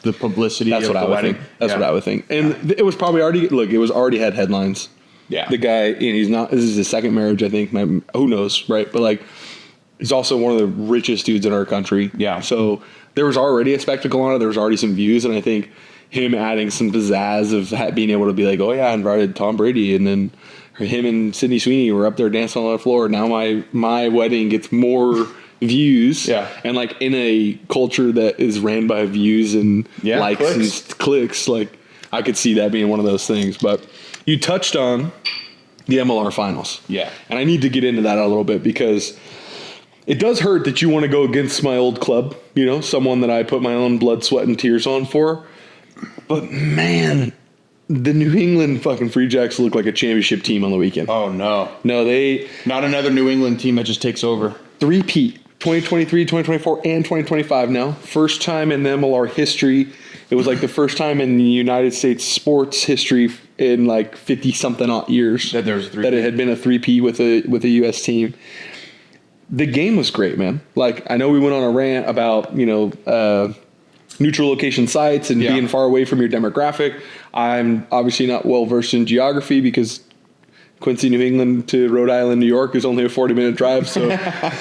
the publicity That's of what the I would wedding? think. That's what I would think. And it was probably already it was already had headlines. Yeah. The guy, and he's not. This is his second marriage, I think. Who knows, right? But like, he's also one of the richest dudes in our country. Yeah. So there was already a spectacle on it. There was already some views, and I think him adding some pizzazz of being able to be like, oh yeah, I invited Tom Brady, and then him and Sydney Sweeney were up there dancing on the floor. Now my wedding gets more views. Yeah. And like in a culture that is ran by views and likes and clicks, like I could see that being one of those things. But you touched on the MLR finals. Yeah. And I need to get into that a little bit because it does hurt that you want to go against my old club, you know, someone that I put my own blood, sweat, and tears on for. But man, the New England fucking Free Jacks look like a championship team on the weekend. Oh no. No, they Not another New England team that just takes over. three-peat, 2023, 2024, and 2025 now. First time in the MLR history. It was like the first time in the United States sports history in like 50-something odd years That there was a three-peat. that it had been a 3P with a U.S. team. The game was great, man. Like, I know we went on a rant about, neutral location sites and being far away from your demographic. I'm obviously not well versed in geography because Quincy, New England to Rhode Island, New York is only a 40-minute drive, so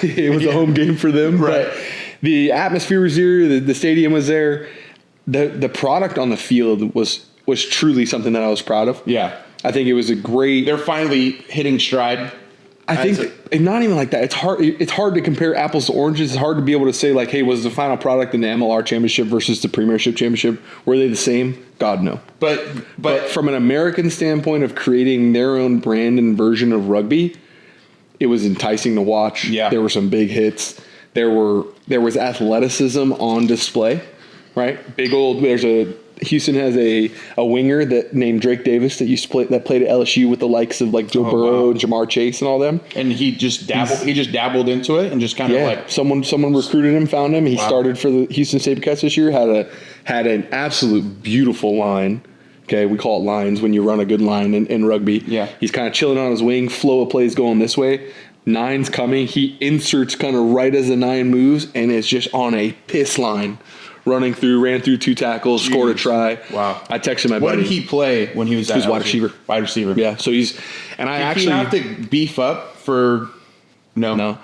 it was a home game for them. Right. But the atmosphere was there, the stadium was there. The product on the field was truly something that I was proud of. Yeah. I think it was a great. They're finally hitting stride. I think, and not even like that. It's hard. It's hard to compare apples to oranges. It's hard to be able to say like, "Hey, was the final product in the MLR championship versus the Premiership championship, were they the same?" God, no. But from an American standpoint of creating their own brand and version of rugby, it was enticing to watch. Yeah. There were some big hits. There was athleticism on display. Right, big old. Houston has a winger that named Drake Davis that played at LSU with the likes of like Joe Burrow and Jamar Chase and all them. And he just dabbled into it and just kind of like someone recruited him, found him. He started for the Houston Sabercats this year. Had an absolute beautiful line. Okay, we call it lines when you run a good line in rugby. Yeah, he's kind of chilling on his wing. Flow of plays going this way. Nine's coming. He inserts kind of right as the nine moves, and it's just on a piss line. Ran through 2 tackles, scored a try. Wow. I texted my buddy. What did he play when he was at wide LSU? receiver. Wide receiver. Yeah, so he's... And I Did he have to beef up for... No.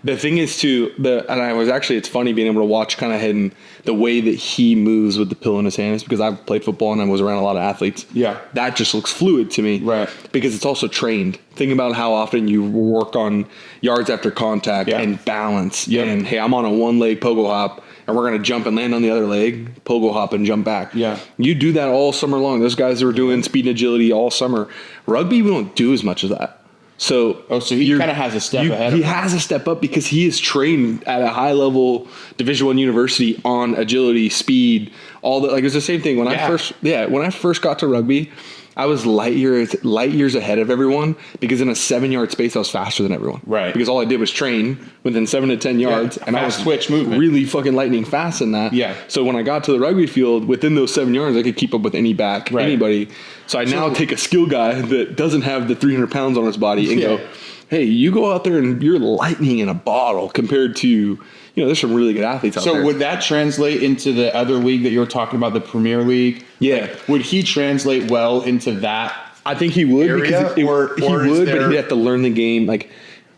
The thing is, too, it's funny being able to watch kind of him, the way that he moves with the pill in his hands, because I've played football and I was around a lot of athletes. Yeah. That just looks fluid to me. Right. Because it's also trained. Think about how often you work on yards after contact and balance. Yep. And, hey, I'm on a one-leg pogo hop, and we're going to jump and land on the other leg, pogo hop and jump back. Yeah. You do that all summer long. Those guys that were doing speed and agility all summer. Rugby, we don't do as much of that. So he kind of has a step ahead. He has a step up because he is trained at a high level Division I university on agility, speed, all that. Like it's the same thing when I first got to rugby. I was light years ahead of everyone because in a 7-yard space I was faster than everyone. Right. Because all I did was train within 7 to 10 yards, and I was switch movement. really fucking lightning fast in that. Yeah. So when I got to the rugby field, within those 7 yards, I could keep up with any back, anybody. So I now take a skill guy that doesn't have the 300 pounds on his body and go, hey, you go out there and you're lightning in a bottle compared to, there's some really good athletes out there. So would that translate into the other league that you were talking about, the Premier League? Yeah. Like, would he translate well into that? I think he would area, because he would, but he'd have to learn the game. Like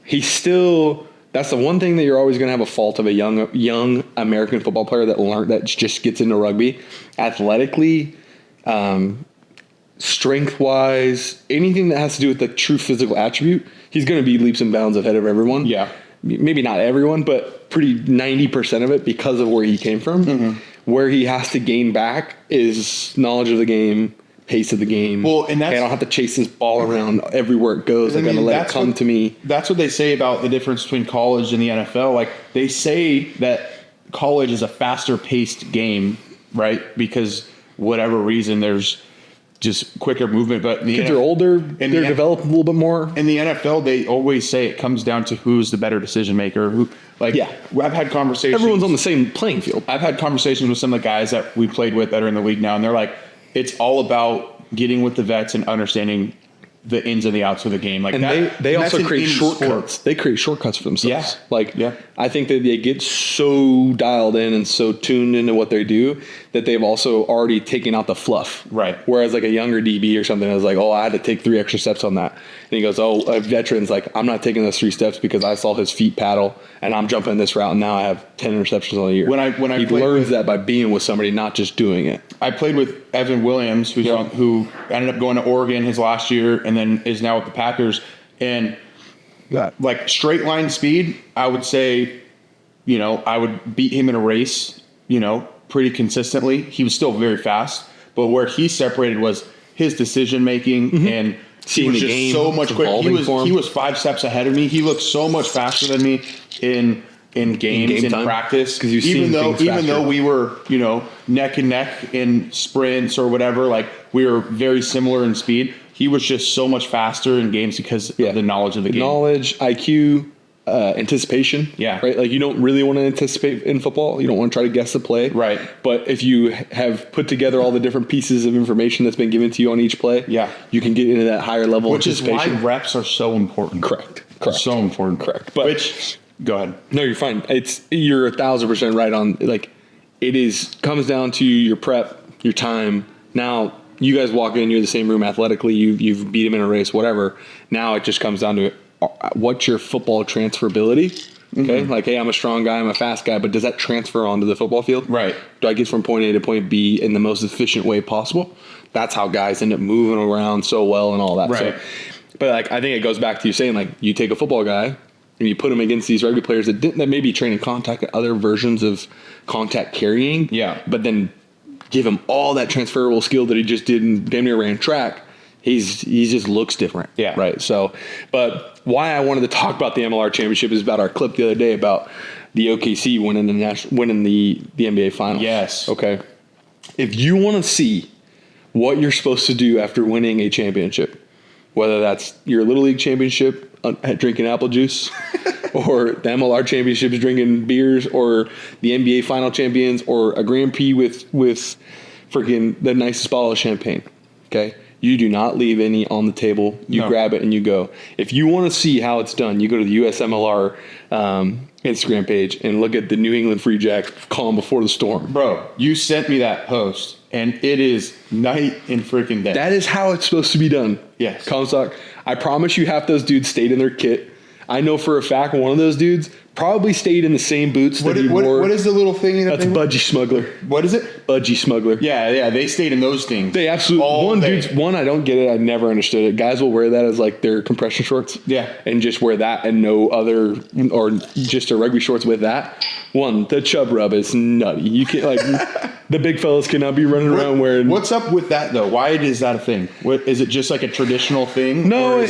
that's the one thing that you're always going to have a fault of a young American football player that just gets into rugby. Athletically, strength wise, anything that has to do with the true physical attribute, he's going to be leaps and bounds ahead of everyone. Yeah. Maybe not everyone, but pretty 90% of it because of where he came from. Mm-hmm. Where he has to gain back is knowledge of the game, pace of the game. Well, and that's, I don't have to chase this ball around everywhere it goes. I got to let it come to me. That's what they say about the difference between college and the NFL. Like, they say that college is a faster paced game, right? Because whatever reason, there's just quicker movement. But the kids are older, they're developed a little bit more. In the NFL, they always say it comes down to who's the better decision maker. I've had conversations. Everyone's on the same playing field. I've had conversations with some of the guys that we played with that are in the league now, and they're like, it's all about getting with the vets and understanding the ins and the outs of the game. Like, and they also create shortcuts. They create shortcuts for themselves. Yeah. I think that they get so dialed in and so tuned into what they do that they've also already taken out the fluff. Right. Whereas like a younger DB or something is like, oh, I had to take 3 extra steps on that. And he goes, oh, a veteran's like, I'm not taking those 3 steps because I saw his feet paddle and I'm jumping this route and now I have 10 interceptions on the year. He learns that by being with somebody, not just doing it. I played with Evan Williams, who ended up going to Oregon his last year and then is now with the Packers. And like straight line speed, I would say, I would beat him in a race, pretty consistently. He was still very fast, but where he separated was his decision making and seeing the game so much quicker. He was 5 steps ahead of me. He looked so much faster than me in games, in practice. Even though we were, neck and neck in sprints or whatever, like we were very similar in speed. He was just so much faster in games because of the knowledge of the game. Knowledge, IQ, anticipation. Yeah. Right. Like you don't really want to anticipate in football. You don't want to try to guess the play. Right. But if you have put together all the different pieces of information that's been given to you on each play, you can get into that higher level. Which is why reps are so important. Correct. So important. Correct. But go ahead. No, you're fine. You're 1,000% right on. Like comes down to your prep, your time. Now you guys walk in, you're the same room athletically. You've beat him in a race, whatever. Now it just comes down to what's your football transferability? Okay. Mm-hmm. Like, hey, I'm a strong guy, I'm a fast guy, but does that transfer onto the football field? Right. Do I get from point A to point B in the most efficient way possible? That's how guys end up moving around so well and all that. Right. So, but like, I think it goes back to you saying, like, you take a football guy and you put him against these rugby players that may be training contact at other versions of contact carrying. Yeah. But then give him all that transferable skill that he just did and damn near ran track. He just looks different. Yeah. Right. So, but why I wanted to talk about the MLR championship is about our clip the other day about the OKC winning the NBA finals. Yes. Okay. If you want to see what you're supposed to do after winning a championship, whether that's your Little League championship drinking apple juice or the MLR championships drinking beers or the NBA final champions or a Grand Prix with freaking the nicest bottle of champagne. Okay. You do not leave any on the table. You grab it and you go. If you want to see how it's done, you go to the USMLR Instagram page and look at the New England Free Jacks calm before the storm. Bro, you sent me that post, and it is night and freaking day. That is how it's supposed to be done. Yes. Comstock, I promise you half those dudes stayed in their kit. I know for a fact one of those dudes probably stayed in the same boots that he wore. What is the little thing? That's Budgie Smuggler. What is it? Budgie Smuggler. Yeah, they stayed in those things. They absolutely. One, I don't get it. I never understood it. Guys will wear that as like their compression shorts. Yeah. And just wear that and no other, or just a rugby shorts with that. One, the chub rub is nutty. You can't the big fellas cannot be running around wearing. What's up with that though? Why is that a thing? Is it just like a traditional thing? No,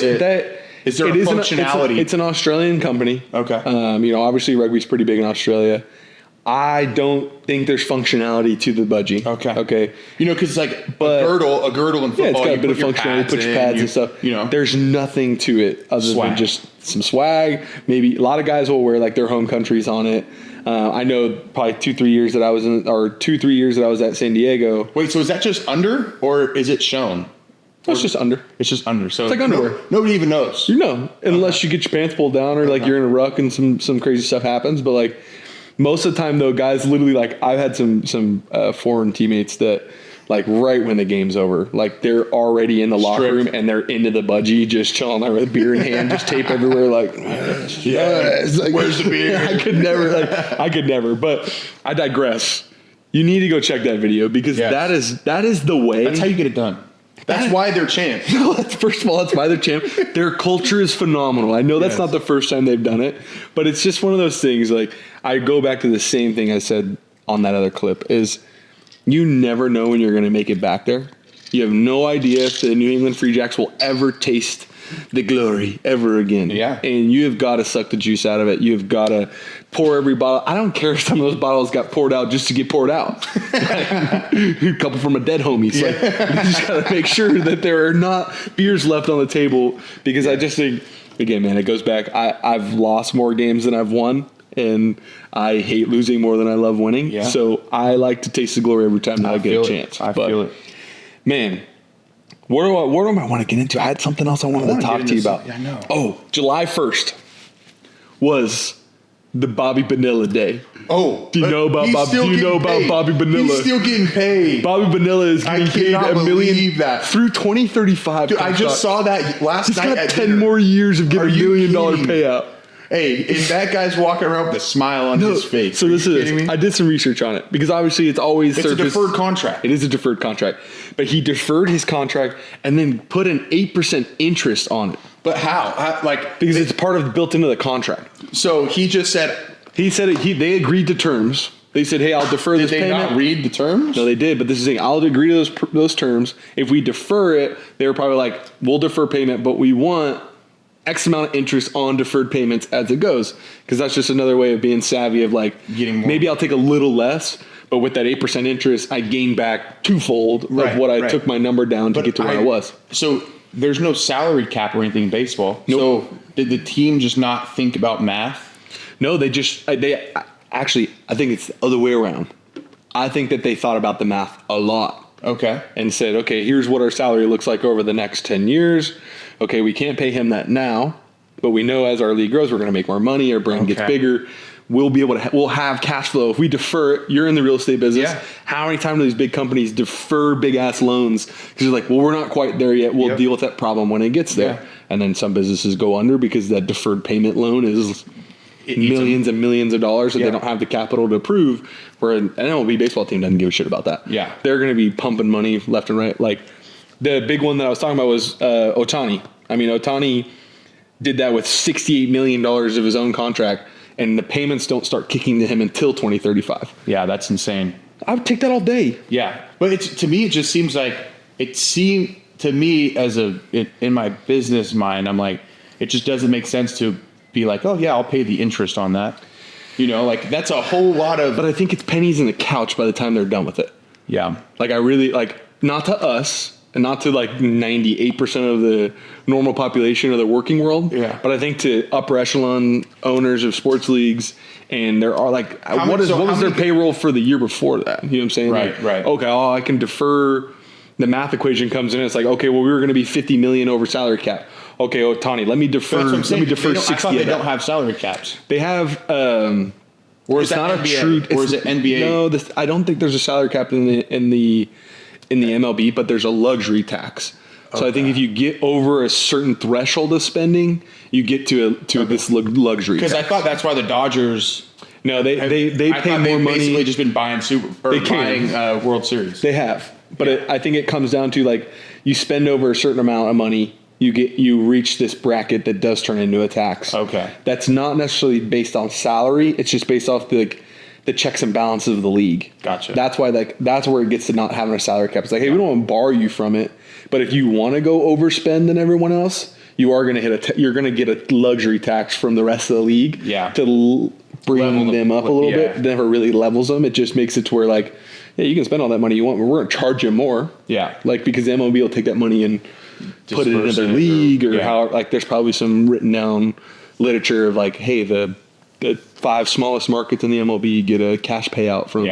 is there a functionality? It's an Australian company. Okay. Obviously rugby's pretty big in Australia. I don't think there's functionality to the budgie. Okay. Because like a girdle in football. Yeah, it's got a bit of functionality. Put your pads and stuff. There's nothing to it other than just some swag. Maybe a lot of guys will wear like their home countries on it. I know probably 2-3 years that I was at San Diego. Wait, so is that just under or is it shown? It's just under. It's just under. So it's like underwear. Nobody even knows. Unless you get your pants pulled down or like you're in a ruck and some crazy stuff happens. But like most of the time though, guys literally like I've had some foreign teammates that like right when the game's over, like they're already in the locker room and they're into the budgie, just chilling there with beer in hand, just tape everywhere. Like, it's like, where's the beer? I could never. But I digress. You need to go check that video because that is the way. That's how you get it done. That's why they're champs. First of all, that's why they're champ. Their culture is phenomenal. I know that's not the first time they've done it, but it's just one of those things. Like, I go back to the same thing I said on that other clip is you never know when you're going to make it back there. You have no idea if the New England Free Jacks will ever taste the glory ever again. Yeah. And you have got to suck the juice out of it. You've got to pour every bottle. I don't care if some of those bottles got poured out just to get poured out. A couple from a dead homie. So you just got to make sure that there are not beers left on the table, because I just think, again, man, it goes back. I've lost more games than I've won, and I hate losing more than I love winning. Yeah. So I like to taste the glory every time that I get a chance. I feel it. Man, what do I want to get into? I had something else I wanted to talk to you about. Yeah, I know. Oh, July 1st was the Bobby Bonilla day. Oh, do you know about Bobby Bonilla? He's still getting paid. Bobby Bonilla is getting paid $1 million that. through 2035. Dude, I just saw that last He's night. Got 10 more years of getting $1 million payout. Hey, and that guy's walking around with a smile on his face. So I did some research on it, because obviously it's a deferred contract. It is a deferred contract, but he deferred his contract and then put an 8% interest on it. But how? Because it's part of built into the contract. So he just said. He said they agreed to terms. They said, "Hey, I'll defer this payment." Did they not read the terms? No, they did. But this is saying, I'll agree to those terms. If we defer it, they were probably like, "We'll defer payment, but we want X amount of interest on deferred payments as it goes," because that's just another way of being savvy of like, getting more. Maybe I'll take a little less, but with that 8% interest, I gain back twofold of what I took my number down to get to where I was. So there's no salary cap or anything in baseball. Nope. So did the team just not think about math? No, they actually, I think it's the other way around. I think that they thought about the math a lot. Okay. And said, okay, here's what our salary looks like over the next 10 years. Okay, we can't pay him that now, but we know as our league grows, we're going to make more money. Our brand gets bigger. We'll be able to, we'll have cash flow. If we defer it, you're in the real estate business. Yeah. How many times do these big companies defer big ass loans? Because they're like, well, we're not quite there yet. We'll deal with that problem when it gets there. Yeah. And then some businesses go under because that deferred payment loan is millions and millions of dollars that they don't have the capital to approve, where an MLB baseball team doesn't give a shit about that. Yeah. They're going to be pumping money left and right. Like the big one that I was talking about was Ohtani. I mean, Ohtani did that with $68 million of his own contract, and the payments don't start kicking to him until 2035. Yeah, that's insane. I would take that all day. Yeah. But to me, it just seems like, it seemed to me in my business mind, I'm like, it just doesn't make sense to be like, oh yeah, I'll pay the interest on that. You know, like that's a whole lot of. But I think it's pennies in the couch by the time they're done with it. Yeah. Like I really not to us and not to like 98% of the normal population of the working world. Yeah. But I think to upper echelon owners of sports leagues, and there are like, what was their payroll for the year before that? You know what I'm saying? Right. Like, right. Okay. I can defer. The math equation comes in. It's like, okay, well, we were going to be 50 million over salary cap. Okay, Ohtani, let me defer. Let me defer 60. I thought they don't have salary caps. They have. Or is that NBA? Or is it NBA? No, I don't think there's a salary cap in the MLB, but there's a luxury tax. So I think if you get over a certain threshold of spending, you get to this luxury. Because I thought that's why the Dodgers. No, they pay more money. Basically, just been buying buying World Series. They have, but I think it comes down to like you spend over a certain amount of money. You reach this bracket that does turn into a tax. Okay. That's not necessarily based on salary. It's just based off the checks and balances of the league. Gotcha. That's why that's where it gets to not having a salary cap. It's like, hey, we don't want to bar you from it, but if you want to go overspend than everyone else, you are going to you're going to get a luxury tax from the rest of the league. Yeah. To bring them up a little bit. It never really levels them. It just makes it to where like, yeah, you can spend all that money you want, but we're going to charge you more. Yeah. Like because the MLB will take that money and put it into their league or how, like there's probably some written down literature of like, hey, the 5 smallest markets in the MLB get a cash payout from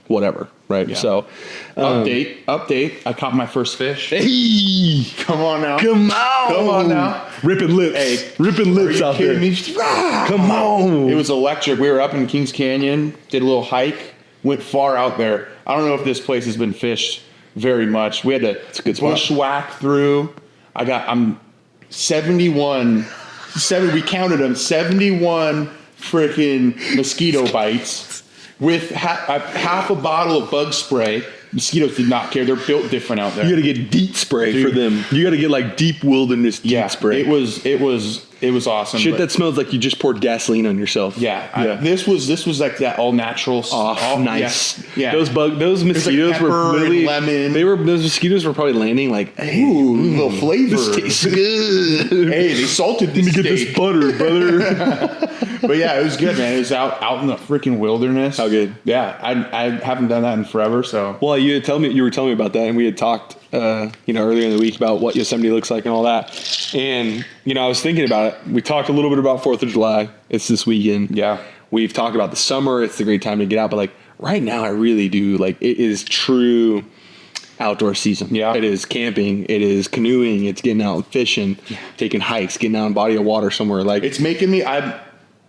whatever, right? Yeah. So update. I caught my first fish. Hey, come on now. Come on now. Ripping lips. Hey, ripping lips out there. Me? Come on. It was electric. We were up in Kings Canyon, did a little hike, went far out there. I don't know if this place has been fished very much. We had to bushwhack through. I'm 71. We counted them. 71 freaking mosquito bites with half a bottle of bug spray Mosquitoes did not care. They're built different out there. You got to get DEET spray Dude. for them. You got to get like deep wilderness DEET spray. It was awesome. Shit that smells like you just poured gasoline on yourself. This was like that all natural. Nice. Yeah. Those mosquitoes like were really lemon. Those mosquitoes were probably landing like, hey, Ooh, little flavor. this tastes good. Hey, they salted this Let me get steak. this butter, brother. But yeah, it was good, man. It was out in the freaking wilderness. How good? Yeah, I haven't done that in forever. So Well, you were telling me about that, and we had talked, earlier in the week about what Yosemite looks like and all that. And I was thinking about it. We talked a little bit about 4th of July. It's this weekend. Yeah. We've talked about the summer. It's a great time to get out, but like right now, I really do like it is true outdoor season. Yeah. It is camping. It is canoeing. It's getting out and fishing, taking hikes, getting out in a body of water somewhere. Like it's making me. I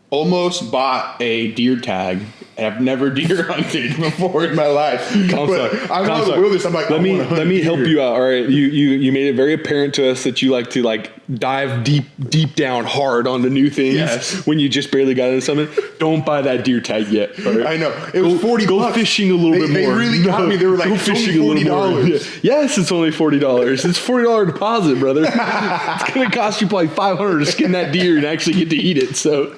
almost bought a deer tag. I've never deer hunted before in my life. But I'm out in the wilderness. I'm like, let me help you out. All right, you made it very apparent to us that you like to like dive deep down hard onto new things when you just barely got into something. Don't buy that deer tag yet. Right? I know it was $40. Go fishing a little bit more. They really got me. They were like, go it's fishing only $40. Yeah. Yes, it's only $40. It's $40 deposit, brother. It's gonna cost you probably $500 to skin that deer and actually get to eat it. So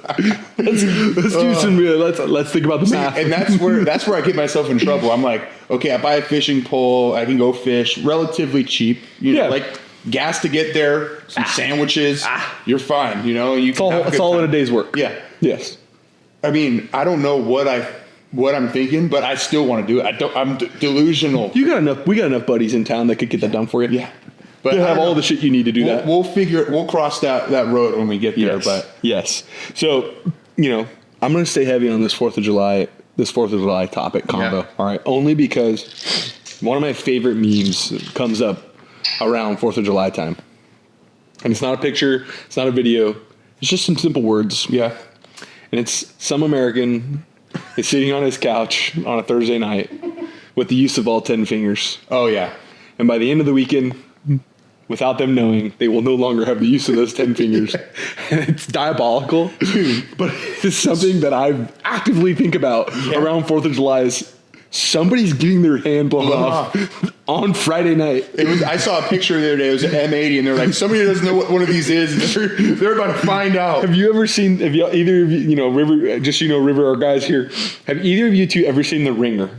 let's do some. Let's think about the math. And that's where I get myself in trouble. I'm like, okay, I buy a fishing pole. I can go fish relatively cheap. You know, like gas to get there, some sandwiches. You're fine. You know, it's all in a day's work. Yeah. Yes. I mean, I don't know what I'm thinking, but I still want to do it. I'm delusional. We got enough buddies in town that could get that done for you. Yeah. But they'll have all the shit you need to do that. We'll figure it. We'll cross that road when we get there. Yes. But yes. So, I'm going to stay heavy on this 4th of July topic combo. Yeah. All right. Only because one of my favorite memes comes up around 4th of July time. And it's not a picture. It's not a video. It's just some simple words. Yeah. And it's some American is sitting on his couch on a Thursday night with the use of all 10 fingers. Oh, yeah. And by the end of the weekend, without them knowing, they will no longer have the use of those 10 fingers. And it's diabolical, but it's something that I actively think about around 4th of July is somebody's getting their hand blown off on Friday night. I saw a picture the other day. It was an M80, and they're like, somebody doesn't know what one of these is. They're about to find out. Have you ever seen, either of you, River, just River, our guys here, have either of you two ever seen The Ringer?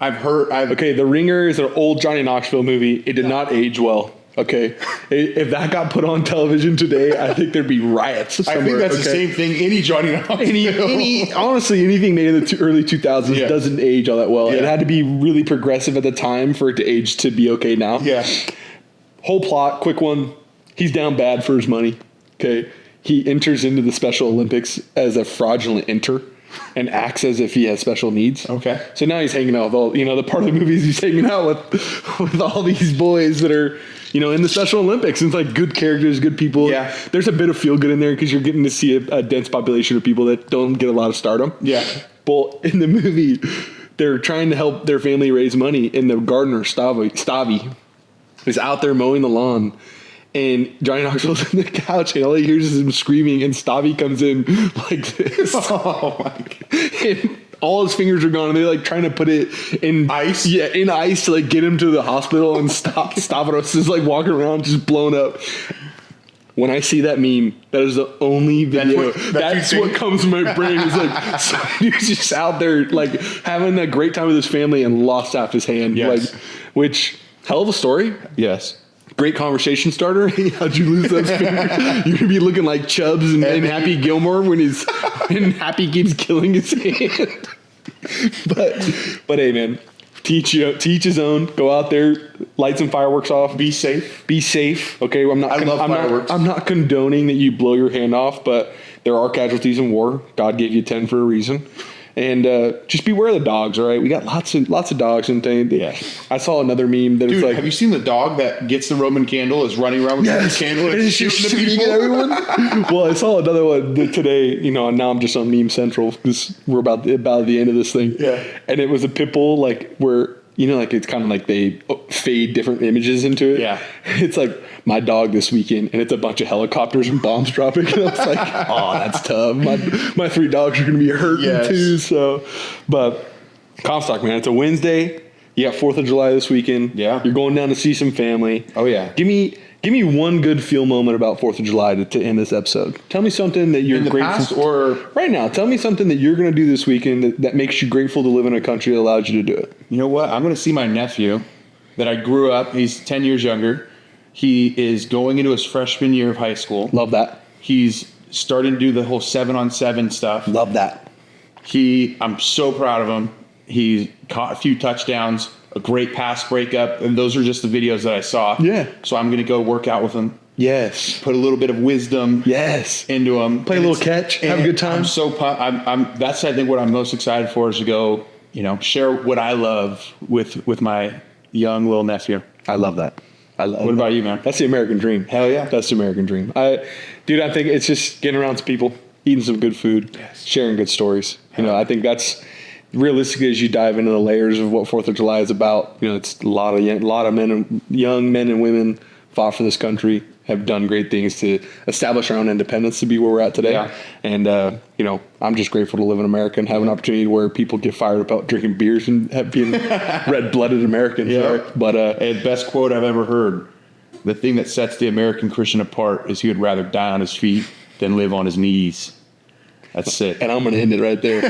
I've heard. Okay, The Ringer is an old Johnny Knoxville movie. It did not age well. Okay, if that got put on television today, I think there'd be riots somewhere. I think that's the same thing. Any Johnny Knoxville. Honestly, anything made in the early 2000s doesn't age all that well. Yeah. It had to be really progressive at the time for it to age to be okay now. Yeah. Whole plot, quick one. He's down bad for his money. Okay, he enters into the Special Olympics as a fraudulent enter and acts as if he has special needs. Okay. So now he's hanging out with all, the part of the movies he's hanging out with all these boys that are, in the Special Olympics. And it's like good characters, good people. Yeah. There's a bit of feel good in there because you're getting to see a dense population of people that don't get a lot of stardom. Yeah. But in the movie, they're trying to help their family raise money, and the gardener, Stavi, is out there mowing the lawn. And Johnny Knoxville's on the couch, and all he hears is him screaming, and Stavi comes in like this. Oh, my God. And all his fingers are gone, and they're like trying to put it in ice. Yeah, in ice to like get him to the hospital, and Stavros is like walking around just blown up. When I see that meme, that is the only video. That's what comes to my brain. Is like somebody's just out there like having a great time with his family and lost half his hand. Yes. Like, which hell of a story. Yes. Great conversation starter. How'd you lose those fingers? You're gonna be looking like Chubbs and Happy Gilmore when Happy keeps killing his hand. But hey, man, teach his own. Go out there, light some fireworks off. Be safe. Okay, I love fireworks. I'm not condoning that you blow your hand off, but there are casualties in war. God gave you 10 for a reason. And just beware of the dogs, all right? We got lots of dogs and things. Yeah. I saw another meme that it's like, have you seen the dog that gets the Roman candle, is running around with the candle and it's just shooting at everyone? Well, I saw another one today, and now I'm just on Meme Central because we're about the end of this thing. Yeah. And it was a pit bull, like, where, like it's kind of like they fade different images into it. Yeah. It's like my dog this weekend, and it's a bunch of helicopters and bombs dropping. And I was like, oh, that's tough. My 3 dogs are going to be hurting too. So, but Comstock, man, it's a Wednesday. You got 4th of July this weekend. Yeah. You're going down to see some family. Oh, yeah. Give me one good feel moment about 4th of July to end this episode. Tell me something that you're In the grateful past or right now. Tell me something that you're going to do this weekend that makes you grateful to live in a country that allows you to do it. you know what? I'm going to see my nephew that I grew up. He's 10 years younger. He is going into his freshman year of high school. Love that. He's starting to do the whole 7-on-7 stuff. Love that. I'm so proud of him. He caught a few touchdowns, a great pass breakup, and those are just the videos that I saw. Yeah. So I'm going to go work out with him. Yes. Put a little bit of wisdom. Yes. Into him. Play a little catch. Have a good time. I'm so pumped. That's I think what I'm most excited for is to go, share what I love with my young little nephew. I love that. What about you, man? That's the American dream. Hell yeah. That's the American dream. I think it's just getting around to people, eating some good food, sharing good stories. I think that's realistically, as you dive into the layers of what 4th of July is about, it's a lot of young men and women fought for this country, have done great things to establish our own independence to be where we're at today. Yeah. And, I'm just grateful to live in America and have an opportunity where people get fired about drinking beers and being red-blooded Americans. Yeah. Right? But and best quote I've ever heard, the thing that sets the American Christian apart is he would rather die on his feet than live on his knees. That's it. And I'm going to end it right there.